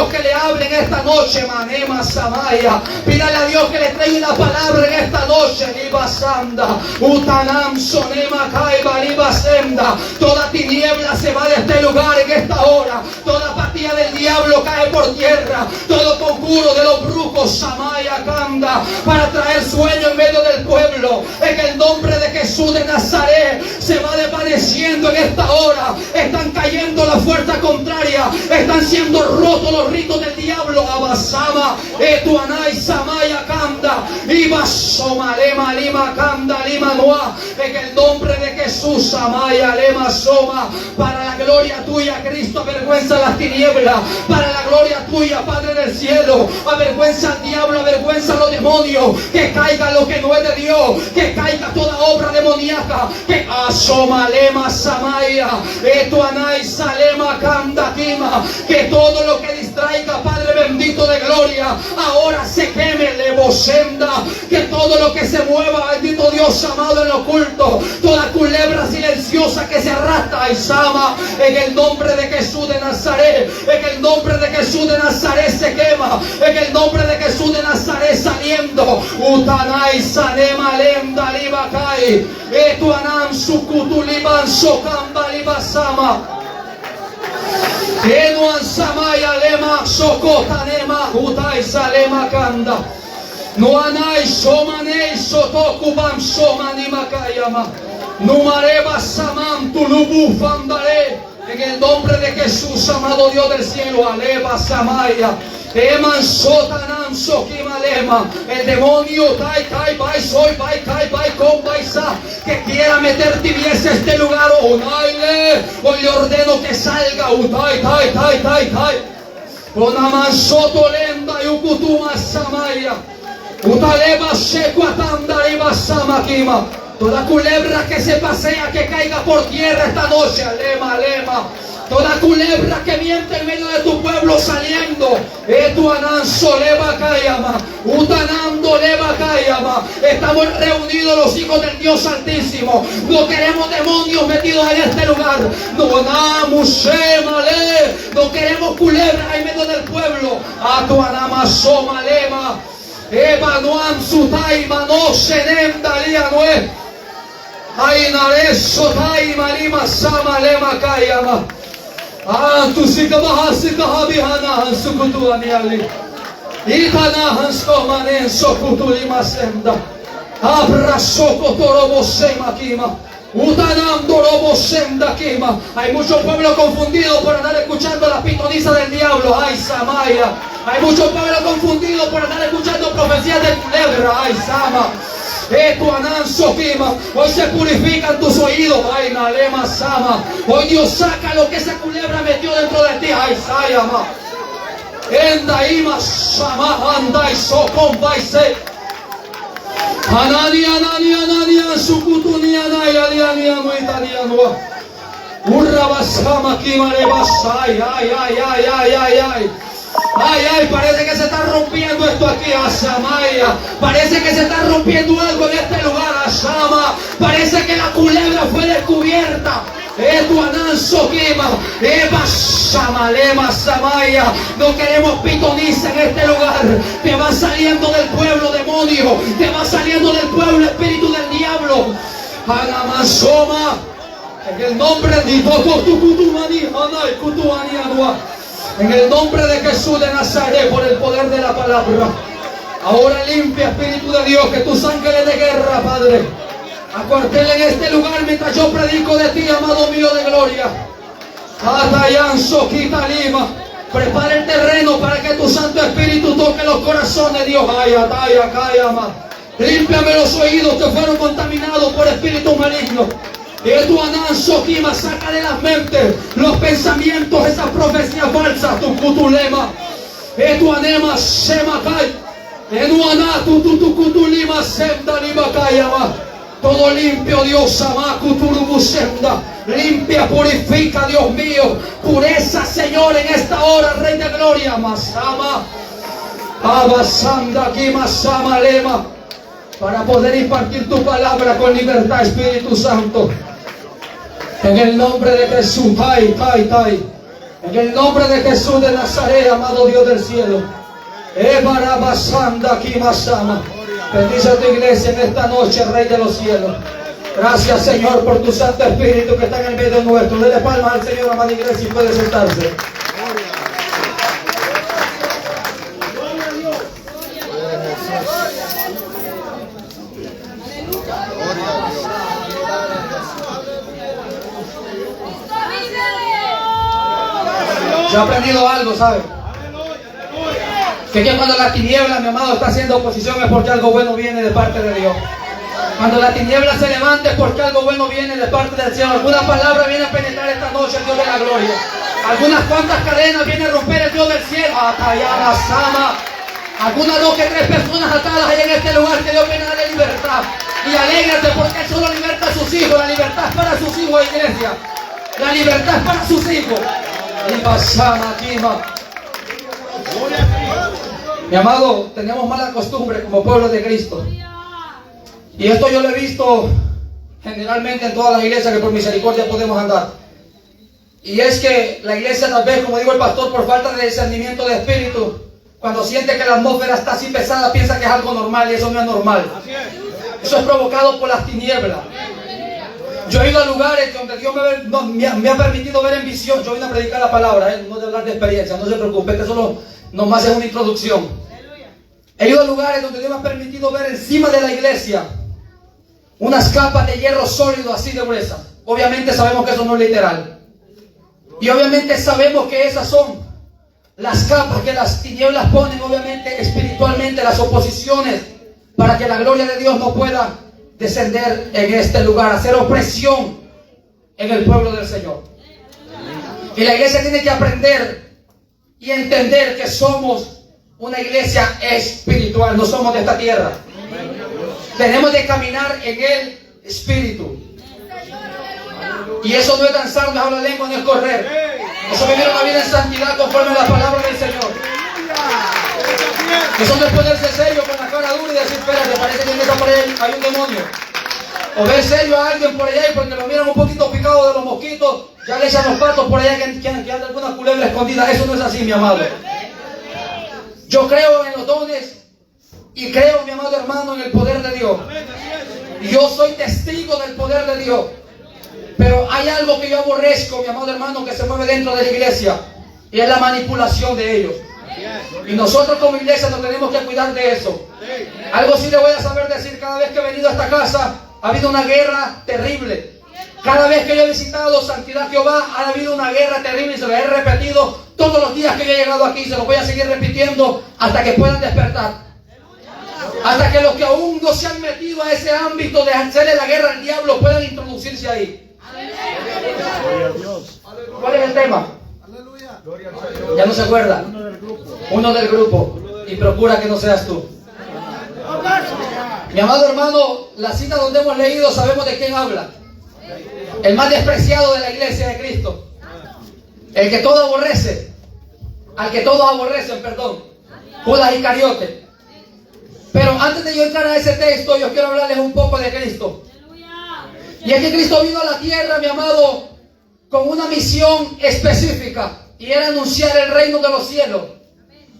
Dios que le hable en esta noche, Manema Samaya. Pídale a Dios que le traiga una palabra en esta noche, Liba Sanda, Utanam Sonema Kaiba, Liba Senda. Toda tiniebla se va de este lugar en esta hora. Toda apatía del diablo cae por tierra. Todo conjuro de los brujos, Samaya Kanda, para traer sueño en medio del pueblo. En el nombre de Jesús de Nazaret se va desvaneciendo en esta hora. Están cayendo la fuerza contraria. Están siendo rotos los ritos del diablo. Abasama, Etuanai, Samaya Kanda, Ibasoma, Lema, Lima Kanda, Lima Noa. En el nombre de Jesús, Samaya, Lema, Soma. Para la gloria tuya, Cristo, avergüenza las tinieblas. Para la gloria tuya, Padre del cielo, avergüenza al diablo, avergüenza a los demonios. Que caiga lo que no es de Dios. Que caiga toda obra demoníaca. Que asoma, Lema, Samaya, Etuanai, Salema, Kanda, Kima. Que todo lo que distraiga, Padre bendito de gloria, ahora se queme, Levosenda. Que todo lo que se mueva, bendito Dios amado, en lo oculto, toda culebra silenciosa que se arrastra y sama, en el nombre de Jesús de Nazaret, en el nombre de Jesús de Nazaret se quema, en el nombre de Jesús de Nazaret saliendo. Utanai, Sanema, Lenda, Libakai, Etuanam, Sukutuliban, Sokamba, Libasama. Enuan Samaya Lema Sokotanema Utai Salema Kanda Nuanai Somanei Sotokubam Somani Makayama Numareba Samam Tulubu Fandare. En el nombre de Jesús, amado Dios del cielo, Aleba Samaya, Eman Sotanam Sokimalema. El demonio Tai Tai Bai Soy Bai Kai Bai Con Baisa que quiera meter tibieza a este lugar, Onaile, hoy le ordeno que salga, Utai Tai Tai Tai Tai. Onaman Sotolenda Yukutuma Samaya, Utaleba Shekuatanda Riba Samakima. Toda culebra que se pasea, que caiga por tierra esta noche, Alema, Alema. Toda culebra que miente en medio de tu pueblo saliendo, Etuanan Soleva Kayama, Utanando Leva Kayama. Estamos reunidos los hijos del Dios Altísimo. No queremos demonios metidos en este lugar. No queremos culebras en medio del pueblo. Atuanama Somalema, Eva Noam Sutai Mano Senem Dalia Nue. Ainareso Tai Malima Sama Lema Kayama. Tu sikabahasika habihana hansukutu aniali. Ikana hanskomanen sokutu limasenda. Abra sokotorobo sema kima. Utanam dorobo senda kima. Hay mucho pueblo confundido por andar escuchando la pitoniza del diablo. Ay Samaya. Hay mucho pueblo confundido por andar escuchando profecías de culebra. Ay Sama. Hoy se purifican tus oídos. Ay, Nalema Sama. Hoy Dios saca lo que esa culebra metió dentro de ti. Ay, Sayama. Endaima Sama Andai Sokon Baise. Anani, Anani, Anani, Sukutuni, Anai, Aliani, Anuitani, Anua. Urrabasama Kimarebasa. Ay, ay, ay, ay, ay, ay, ay. Ay, ay, parece que se está rompiendo esto aquí, Asamaya. Parece que se está rompiendo algo en este lugar, Asama. Parece que la culebra fue descubierta. Etuanan Sokima, Eva Samalema Samaya. No queremos pitoniza en este lugar. Te va saliendo del pueblo demonio. Te va saliendo del pueblo espíritu del diablo. Hanamasoma. En el nombre de Tokutumani, Hanai Kutuani Anua. En el nombre de Jesús de Nazaret, por el poder de la palabra. Ahora limpia, Espíritu de Dios, que tus ángeles de guerra, Padre, acuartelen en este lugar mientras yo predico de ti, amado mío de gloria. Atayan Soquita Lima. Prepara el terreno para que tu Santo Espíritu toque los corazones, Dios. Ay, ataya, kayama. Límpiame los oídos que fueron contaminados por espíritus malignos. Tu ananzo Kima, saca de las mentes los pensamientos, esas profecías falsas. Tu kutulema, tu anema semakai, tu anatu tu kutulima senda limakayama. Todo limpio, Dios, ama kuturubusenda. Limpia, purifica, Dios mío. Pureza, Señor, en esta hora, Rey de Gloria. Masama, abasanda Kima sama lema. Para poder impartir tu palabra con libertad, Espíritu Santo. En el nombre de Jesús, Tai, Tai, Tai. En el nombre de Jesús de Nazaret, amado Dios del cielo. Bendice a tu iglesia en esta noche, Rey de los cielos. Gracias, Señor, por tu Santo Espíritu que está en el medio nuestro. Dele palmas al Señor, amada iglesia, y puede sentarse. Yo he aprendido algo, ¿sabe? Que cuando la tiniebla, mi amado, está haciendo oposición es porque algo bueno viene de parte de Dios. Cuando la tiniebla se levante es porque algo bueno viene de parte del cielo. Alguna palabra viene a penetrar esta noche el Dios de la gloria. Algunas cuantas cadenas viene a romper el Dios del cielo. Atayana Sama. Algunas 2 que 3 personas atadas hay en este lugar que Dios viene a darle libertad. Y alégrate porque Él solo liberta a sus hijos. La libertad es para sus hijos, iglesia. La libertad es para sus hijos. Y pasama, Kima. Mi amado, tenemos mala costumbre como pueblo de Cristo. Y esto yo lo he visto generalmente en todas las iglesias que por misericordia podemos andar. Y es que la iglesia, tal vez, como digo el pastor, por falta de discernimiento de espíritu, cuando siente que la atmósfera está así pesada, piensa que es algo normal y eso no es normal. Eso es provocado por las tinieblas. Yo he ido a lugares donde Dios me ha permitido ver en visión. Yo vine a predicar la palabra, no de hablar de experiencia, no se preocupe, que solo nomás es una introducción. He ido a lugares donde Dios me ha permitido ver encima de la iglesia unas capas de hierro sólido así de gruesas. Obviamente sabemos que eso no es literal. Y obviamente sabemos que esas son las capas que las tinieblas ponen, obviamente espiritualmente, las oposiciones, para que la gloria de Dios no pueda descender en este lugar, hacer opresión en el pueblo del Señor. Y la iglesia tiene que aprender y entender que somos una iglesia espiritual, no somos de esta tierra. Tenemos de caminar en el Espíritu. Y eso no es danzar, no es hablar lengua, no es correr. Eso es vivir una vida en santidad conforme a la palabra del Señor. Eso no es ponerse serio con la cara dura y decir, espérate, parece que en esa pared hay un demonio. O ver serio a alguien por allá y porque lo miran un poquito picado de los mosquitos, ya le echan los patos por allá que anda alguna culebra escondida. Eso no es así, mi amado. Yo creo en los dones y creo, mi amado hermano, en el poder de Dios. Y yo soy testigo del poder de Dios. Pero hay algo que yo aborrezco, mi amado hermano, que se mueve dentro de la iglesia. Y es la manipulación de ellos. Y nosotros como iglesia nos tenemos que cuidar de eso. Algo sí le voy a saber decir. Cada vez que he venido a esta casa ha habido una guerra terrible. Cada vez que yo he visitado Santidad Jehová ha habido una guerra terrible. Y se lo he repetido todos los días que yo he llegado aquí. Se lo voy a seguir repitiendo hasta que puedan despertar. Hasta que los que aún no se han metido a ese ámbito de hacerle la guerra al diablo puedan introducirse ahí. ¿Cuál es el tema? Ya no se acuerda. Uno del grupo. Y procura que no seas tú. Mi amado hermano, la cita donde hemos leído sabemos de quién habla. El más despreciado de la iglesia de Cristo. El que todo aborrece. Al que todos aborrecen, perdón. Judas Iscariote. Pero antes de yo entrar a ese texto, yo quiero hablarles un poco de Cristo. Y es que Cristo vino a la tierra, mi amado, con una misión específica. Y era anunciar el reino de los cielos.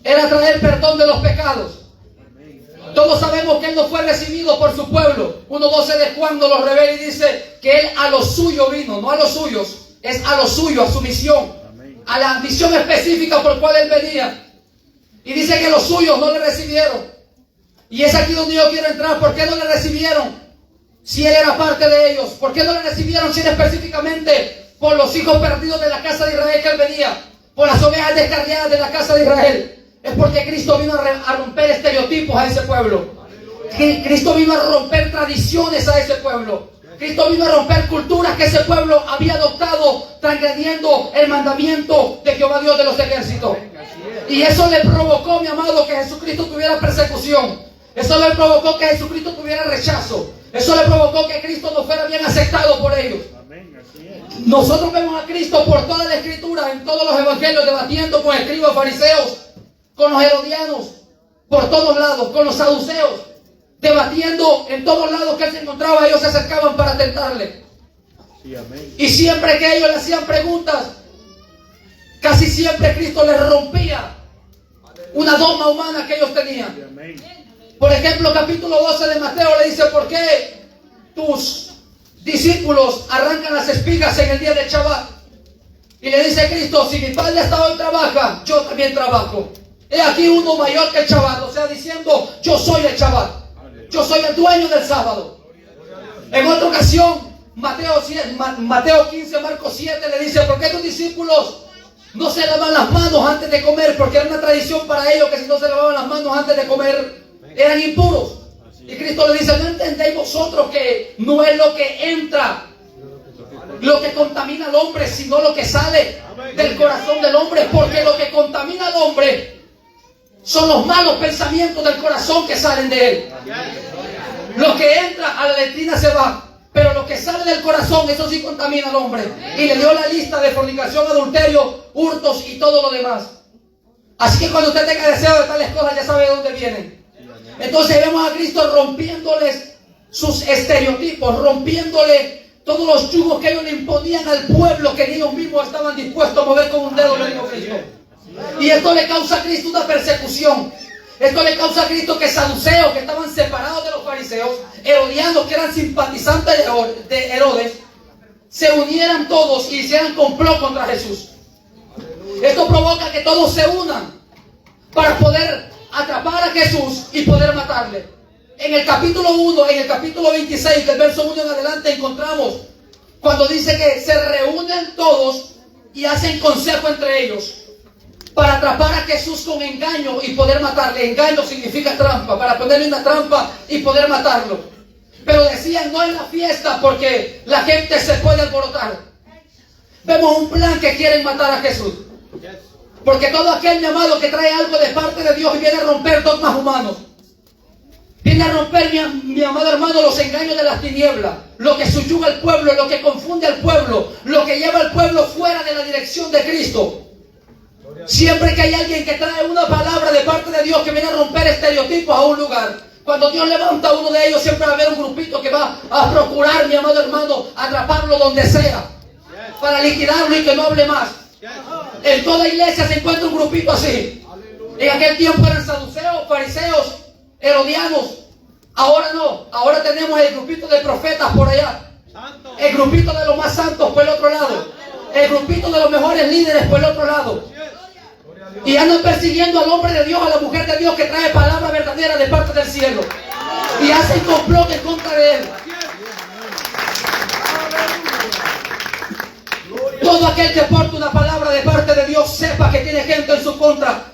Era traer perdón de los pecados. Todos sabemos que Él no fue recibido por su pueblo. 1:12 de Juan nos lo revela y dice que Él a los suyos vino, no a los suyos. Es a los suyos, a su misión. A la misión específica por cual Él venía. Y dice que los suyos no le recibieron. Y es aquí donde yo quiero entrar. ¿Por qué no le recibieron? Si Él era parte de ellos. ¿Por qué no le recibieron si era específicamente por los hijos perdidos de la casa de Israel que Él venía? Por las ovejas descarriadas de la casa de Israel. Es porque Cristo vino a romper estereotipos a ese pueblo. Cristo vino a romper tradiciones a ese pueblo. Cristo vino a romper culturas que ese pueblo había adoptado, transgrediendo el mandamiento de Jehová Dios de los ejércitos. Y eso le provocó, mi amado, que Jesucristo tuviera persecución. Eso le provocó que Jesucristo tuviera rechazo. Eso le provocó que Cristo no fuera bien aceptado por ellos. Nosotros vemos a Cristo por toda la escritura, en todos los evangelios, debatiendo con escribas, fariseos, con los herodianos, por todos lados, con los saduceos, debatiendo en todos lados que Él se encontraba. Ellos se acercaban para tentarle. Y siempre que ellos le hacían preguntas, casi siempre Cristo les rompía una dogma humana que ellos tenían. Por ejemplo, capítulo 12 de Mateo le dice: ¿por qué tus discípulos arrancan las espigas en el día de Shabbat? Y le dice Cristo: si mi Padre hasta hoy trabaja, yo también trabajo. He aquí uno mayor que el Shabbat, o sea, diciendo: yo soy el Shabbat, yo soy el dueño del sábado. En otra ocasión, Mateo 15, Marcos 7 le dice: ¿por qué tus discípulos no se lavan las manos antes de comer? Porque era una tradición para ellos que si no se lavaban las manos antes de comer eran impuros. Y Cristo le dice: ¿no entendéis vosotros que no es lo que entra lo que contamina al hombre, sino lo que sale del corazón del hombre? Porque lo que contamina al hombre son los malos pensamientos del corazón que salen de él. Lo que entra a la letrina se va, pero lo que sale del corazón, eso sí contamina al hombre. Y le dio la lista de fornicación, adulterio, hurtos y todo lo demás. Así que cuando usted tenga deseo de tales cosas, ya sabe de dónde vienen. Entonces vemos a Cristo rompiéndoles sus estereotipos, rompiéndole todos los yugos que ellos le imponían al pueblo, que ellos mismos estaban dispuestos a mover con un dedo, le dijo Cristo. Y esto le causa a Cristo una persecución. Esto le causa a Cristo que saduceos, que estaban separados de los fariseos, herodianos, que eran simpatizantes de Herodes, se unieran todos y hicieran complot contra Jesús. Esto provoca que todos se unan para poder atrapar a Jesús y poder matarle. En el capítulo 1, en el capítulo 26, del verso 1 en adelante, encontramos cuando dice que se reúnen todos y hacen consejo entre ellos para atrapar a Jesús con engaño y poder matarle. Engaño significa trampa, para ponerle una trampa y poder matarlo. Pero decían: no en la fiesta, porque la gente se puede alborotar. Vemos un plan que quieren matar a Jesús. Porque todo aquel, mi amado, que trae algo de parte de Dios y viene a romper dogmas humanos, viene a romper, mi amado hermano, los engaños de las tinieblas, lo que subyuga al pueblo, lo que confunde al pueblo, lo que lleva al pueblo fuera de la dirección de Cristo. Siempre que hay alguien que trae una palabra de parte de Dios que viene a romper estereotipos a un lugar, cuando Dios levanta a uno de ellos, siempre va a haber un grupito que va a procurar, mi amado hermano, atraparlo donde sea, para liquidarlo y que no hable más. En toda iglesia se encuentra un grupito así. En aquel tiempo eran saduceos, fariseos, herodianos. Ahora no, ahora tenemos el grupito de profetas por allá, el grupito de los más santos por el otro lado, el grupito de los mejores líderes por el otro lado. Y andan persiguiendo al hombre de Dios, a la mujer de Dios que trae palabra verdadera de parte del cielo. Y hacen complot en contra de él. Todo aquel que porta una palabra de parte de Dios, sepa que tiene gente en su contra.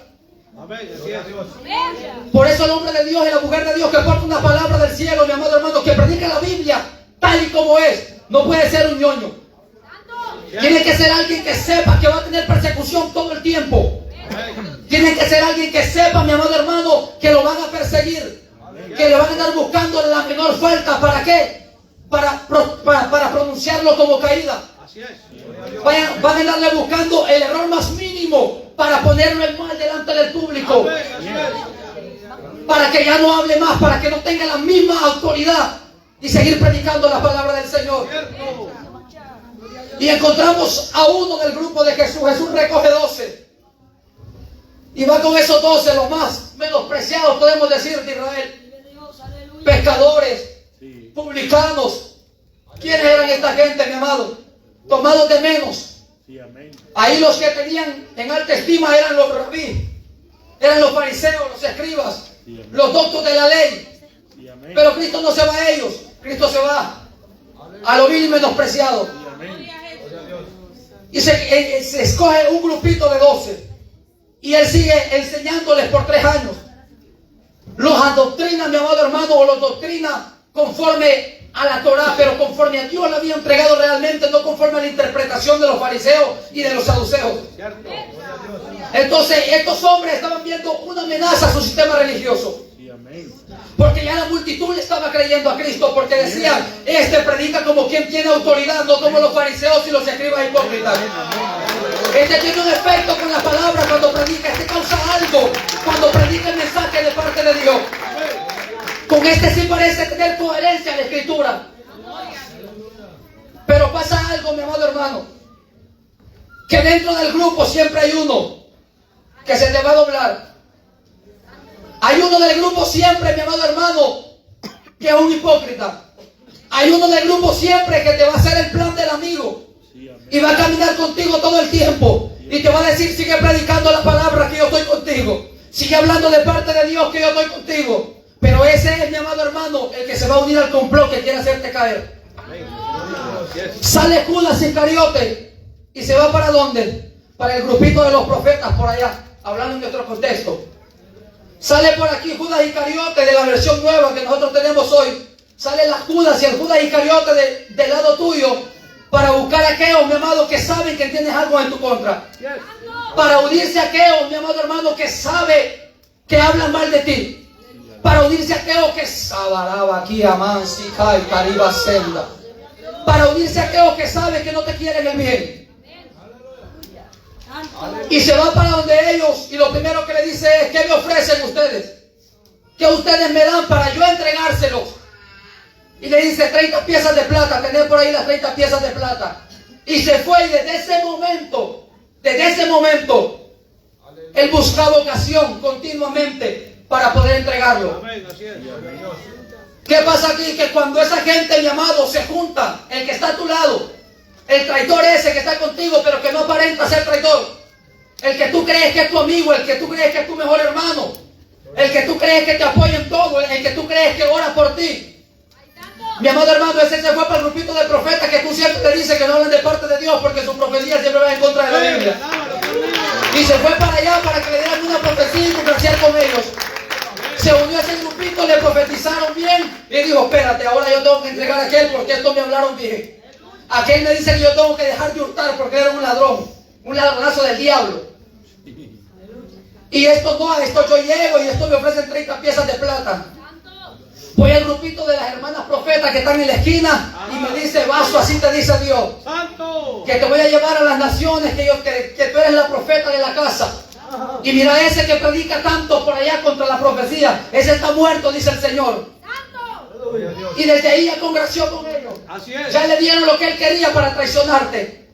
Por eso el hombre de Dios y la mujer de Dios que porta una palabra del cielo, mi amado hermano, que predica la Biblia tal y como es, no puede ser un ñoño. Tiene que ser alguien que sepa que va a tener persecución todo el tiempo. Tiene que ser alguien que sepa, mi amado hermano, que lo van a perseguir, que le van a andar buscando la menor falta. ¿Para qué? Para pronunciarlo como caída. Van a andarle buscando el error más mínimo para ponerlo en mal delante del público, para que ya no hable más, para que no tenga la misma autoridad y seguir predicando la palabra del Señor. Y encontramos a uno del grupo de Jesús. Jesús recoge 12 y va con esos 12, los más menospreciados, podemos decir, de Israel. Pescadores, publicanos. ¿Quiénes eran esta gente, mi amado? Tomados de menos. Ahí los que tenían en alta estima eran los rabí, eran los fariseos, los escribas, los doctos de la ley. Pero Cristo no se va a ellos, Cristo se va a lo vil y menospreciado. Y se escoge un grupito de 12 y él sigue enseñándoles por 3 años. Los adoctrina, mi amado hermano, o los doctrina conforme a la Torah, pero conforme a Dios le había entregado realmente, no conforme a la interpretación de los fariseos y de los saduceos. Entonces estos hombres estaban viendo una amenaza a su sistema religioso, porque ya la multitud le estaba creyendo a Cristo, porque decían: este predica como quien tiene autoridad, no como los fariseos y los escribas hipócritas. Este tiene un efecto con la palabra cuando predica, este causa algo cuando predica el mensaje de parte de Dios. Con este sí parece tener coherencia en la escritura. Pero pasa algo, mi amado hermano. que dentro del grupo siempre hay uno que se te va a doblar. Hay uno del grupo siempre, mi amado hermano, que es un hipócrita. Hay uno del grupo siempre que te va a hacer el plan del amigo y va a caminar contigo todo el tiempo y te va a decir: sigue predicando la palabra, que yo estoy contigo, sigue hablando de parte de Dios, que yo estoy contigo. Pero ese es, mi amado hermano, el que se va a unir al complot que quiere hacerte caer. Sale Judas Iscariote y se va ¿para dónde? Para el grupito de los profetas por allá, hablando en nuestro contexto. Sale por aquí Judas Iscariote de la versión nueva que nosotros tenemos hoy. Sale la Judas y el Judas Iscariote del lado tuyo para buscar a aquellos, mi amado, que saben que tienes algo en tu contra. Para unirse a aquellos, mi amado hermano, que sabe que hablan mal de ti. Para unirse a aquellos que sabaraba aquí amansi kai cariba senda. Para unirse a aquellos que saben que no te quieren el bien. Y se va para donde ellos y lo primero que le dice es: ¿qué me ofrecen ustedes? ¿Qué ustedes me dan para yo entregárselos? Y le dice: 30 piezas de plata, tenés por ahí las 30 piezas de plata. Y se fue, y desde ese momento, él buscaba ocasión continuamente para poder entregarlo. ¿Qué pasa aquí? Que cuando esa gente, mi amado, se junta, el que está a tu lado, el traidor ese que está contigo, pero que no aparenta ser traidor, el que tú crees que es tu amigo, el que tú crees que es tu mejor hermano, el que tú crees que te apoya en todo, el que tú crees que ora por ti. Mi amado hermano, ese se fue para el grupito de profetas que tú siempre te dices que no hablan de parte de Dios porque su profecía siempre va en contra de la Biblia. Y se fue para allá para que le dieran una profecía y conversar con ellos. Se unió a ese grupito, le profetizaron bien y dijo: espérate, ahora yo tengo que entregar a aquel porque esto me hablaron bien. Aquel me dice que yo tengo que dejar de hurtar porque era un ladrón, un ladronazo del diablo. Y esto no, esto yo llego y esto me ofrecen 30 piezas de plata. Voy al grupito de las hermanas profetas que están en la esquina y me dice: vaso, así te dice Dios, que te voy a llevar a las naciones, que tú eres la profeta de la casa. Y mira, ese que predica tanto por allá contra la profecía, ese está muerto, dice el Señor. Y desde ahí ya congració con ellos. Ya le dieron lo que él quería para traicionarte.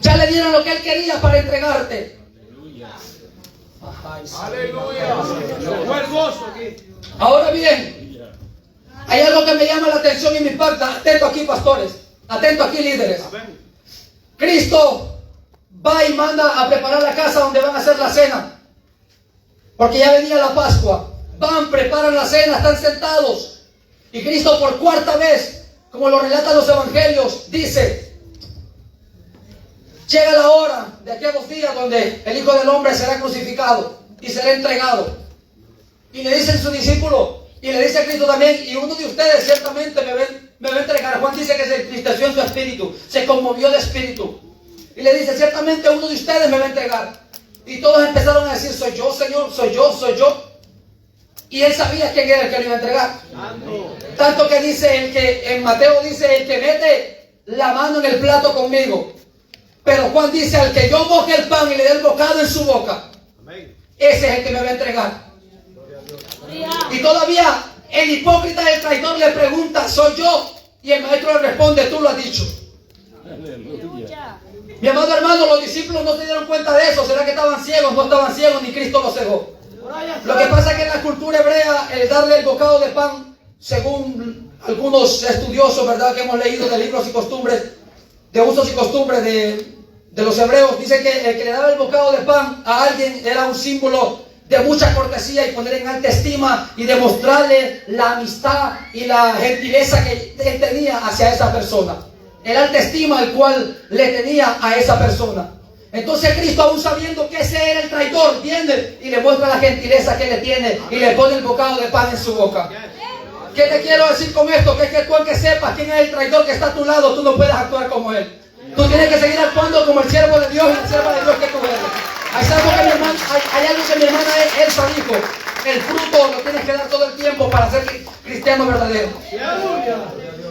Ya le dieron lo que él quería para entregarte. Aleluya. Ahora bien, hay algo que me llama la atención y me impacta. Atento aquí, pastores. Atento aquí, líderes. Cristo va y manda a preparar la casa donde van a hacer la cena, porque ya venía la Pascua. Van, preparan la cena, están sentados. Y Cristo por cuarta vez, como lo relatan los evangelios, dice: llega la hora de aquellos días donde el Hijo del Hombre será crucificado y será entregado. Y le dice a su discípulo, y le dice a Cristo también: y uno de ustedes ciertamente me va a entregar. Juan dice que se entristeció en su espíritu, se conmovió de espíritu. Y le dice: ciertamente uno de ustedes me va a entregar. Y todos empezaron a decir: soy yo, Señor, soy yo, soy yo. Y él sabía quién era el que lo iba a entregar. Tanto que dice el que, en Mateo dice: el que mete la mano en el plato conmigo. Pero Juan dice: al que yo moje el pan y le dé el bocado en su boca, ese es el que me va a entregar. Y todavía el hipócrita del traidor le pregunta: soy yo. Y el maestro le responde: tú lo has dicho. Aleluya. Mi amado hermano, los discípulos no se dieron cuenta de eso. ¿Será que estaban ciegos? No estaban ciegos, ni Cristo los cegó. Lo que pasa es que en la cultura hebrea, el darle el bocado de pan, según algunos estudiosos, ¿verdad?, que hemos leído de libros y costumbres, de usos y costumbres de los hebreos, dice que el que le daba el bocado de pan a alguien era un símbolo de mucha cortesía y poner en alta estima y demostrarle la amistad y la gentileza que él tenía hacia esa persona. El alta estima al cual le tenía a esa persona. Entonces Cristo, aún sabiendo que ese era el traidor, viene y le muestra la gentileza que le tiene y le pone el bocado de pan en su boca. ¿Qué te quiero decir con esto? Que es que tú, aunque sepas quién es el traidor que está a tu lado, tú no puedes actuar como él. Tú tienes que seguir actuando como el siervo de Dios y la sierva de Dios que tú eres. Hay algo que mi hermana Elsa dijo: el fruto lo tienes que dar todo el tiempo para ser cristiano verdadero.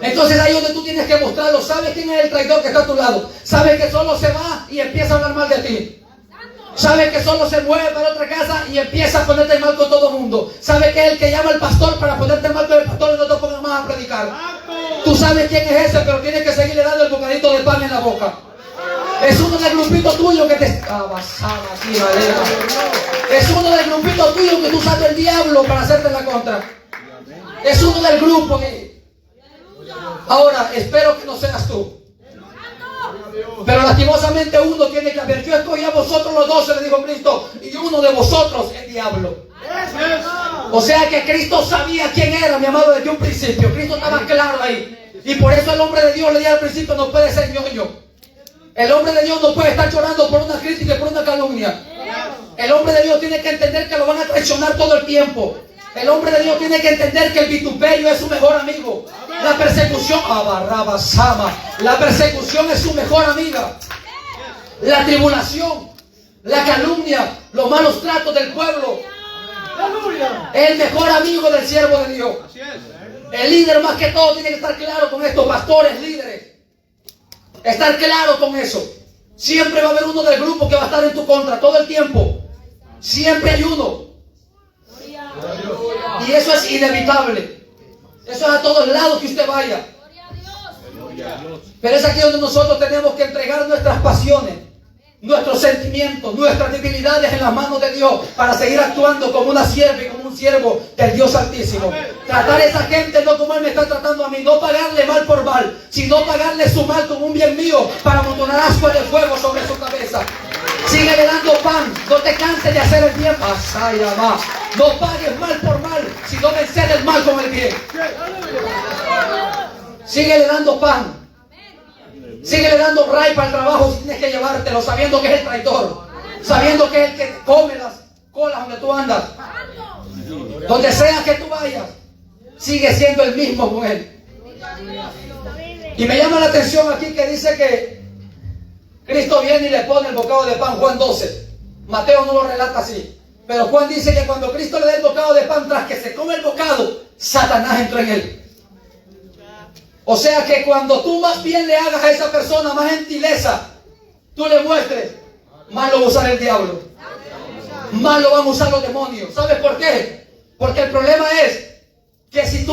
Entonces ahí es donde tú tienes que mostrarlo. Sabes quién es el traidor que está a tu lado. Sabes que solo se va y empieza a hablar mal de ti. Sabes que solo se mueve para otra casa y empieza a ponerte mal con todo el mundo. Sabes que es el que llama al pastor para ponerte mal con el pastor y no te pongas más a predicar. Tú sabes quién es ese, pero tienes que seguirle dando el bocadito de pan en la boca. Es uno del grupito Es uno del grupito tuyo que tú usas el diablo para hacerte la contra. Es uno del grupo que... Ahora, espero que no seas tú. Pero lastimosamente uno tiene que haber. Yo estoy a vosotros los 12, le dijo Cristo, y uno de vosotros es diablo. O sea que Cristo sabía quién era, mi amado, desde un principio. Cristo estaba claro ahí. Y por eso el hombre de Dios, le dije al principio, no puede ser ñoño. El hombre de Dios no puede estar llorando por una crítica y por una calumnia. El hombre de Dios tiene que entender que lo van a traicionar todo el tiempo. El hombre de Dios tiene que entender que el vituperio es su mejor amigo. La persecución, la persecución es su mejor amiga. La tribulación, la calumnia, los malos tratos del pueblo, es el mejor amigo del siervo de Dios. El líder más que todo tiene que estar claro con esto, pastores, líderes. Estar claro con eso. Siempre va a haber uno del grupo que va a estar en tu contra todo el tiempo. Siempre hay uno. Y eso es inevitable. Eso es a todos lados que usted vaya. Pero es aquí donde nosotros tenemos que entregar nuestras pasiones, nuestros sentimientos, nuestras debilidades en las manos de Dios para seguir actuando como una sierva y como un siervo del Dios Altísimo. Tratar a esa gente no como Él me está tratando a mí, no pagarle mal por mal, sino pagarle su mal como un bien mío para amontonar ascuas de fuego sobre su cabeza. Síguele dando pan, no te canses de hacer el bien. No pagues mal por mal, sino vencer el mal con el bien. Síguele dando pan. Síguele dando ray para el trabajo si tienes que llevártelo, sabiendo que es el traidor, sabiendo que es el que come las colas donde tú andas. Donde sea que tú vayas, sigue siendo el mismo con él. Y me llama la atención aquí que dice que Cristo viene y le pone el bocado de pan, Juan 12. Mateo no lo relata así, pero Juan dice que cuando Cristo le da el bocado de pan, tras que se come el bocado, Satanás entró en él. O sea que cuando tú más bien le hagas a esa persona más gentileza, tú le muestres, más lo va a usar el diablo, más lo van a usar los demonios. ¿Sabes por qué? Porque el problema es que si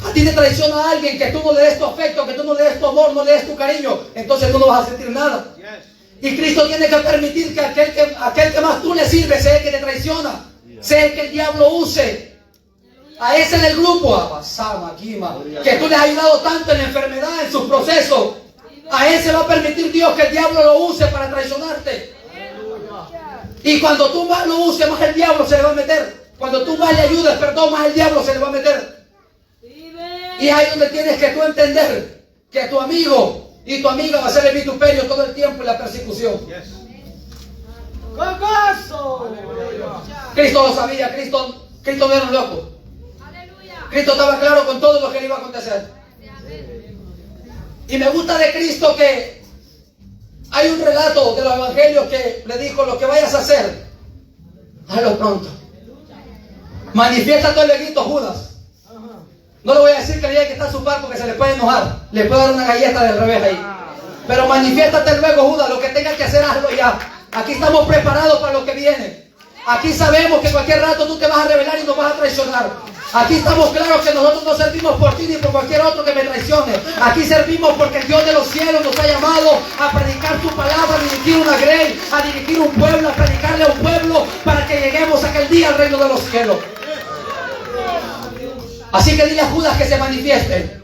a ti te traiciona a alguien, que tú no le des tu afecto, que tú no le des tu amor, no le des tu cariño, entonces tú no vas a sentir nada. Y Cristo tiene que permitir que aquel que más tú le sirves sea el que te traiciona, sea el que el diablo use. A ese del grupo, que tú le has ayudado tanto en la enfermedad, en sus procesos, a ese va a permitir Dios que el diablo lo use para traicionarte. Y cuando tú más lo uses, más el diablo se le va a meter. Cuando tú más le ayudes, perdón, más el diablo se le va a meter. Y ahí donde tienes que tú entender que tu amigo y tu amiga va a ser el vituperio todo el tiempo y la persecución. Cristo lo sabía, Cristo no era un loco. Cristo estaba claro con todo lo que le iba a acontecer. Y me gusta de Cristo que hay un relato de los evangelios que le dijo: lo que vayas a hacer, hazlo pronto. Manifiéstate luego, Judas. No le voy a decir que le diga que está a su par porque se le puede enojar. Le puedo dar una galleta del revés ahí. Pero manifiéstate luego, Judas. Lo que tengas que hacer, hazlo ya. Aquí estamos preparados para lo que viene. Aquí sabemos que cualquier rato tú te vas a rebelar y nos vas a traicionar. Aquí estamos claros que nosotros no servimos por ti ni por cualquier otro que me traicione. Aquí servimos porque el Dios de los cielos nos ha llamado a predicar tu palabra, a dirigir una grey, a dirigir un pueblo, a predicarle a un pueblo para que lleguemos aquel día al reino de los cielos. Así que dile a Judas que se manifieste.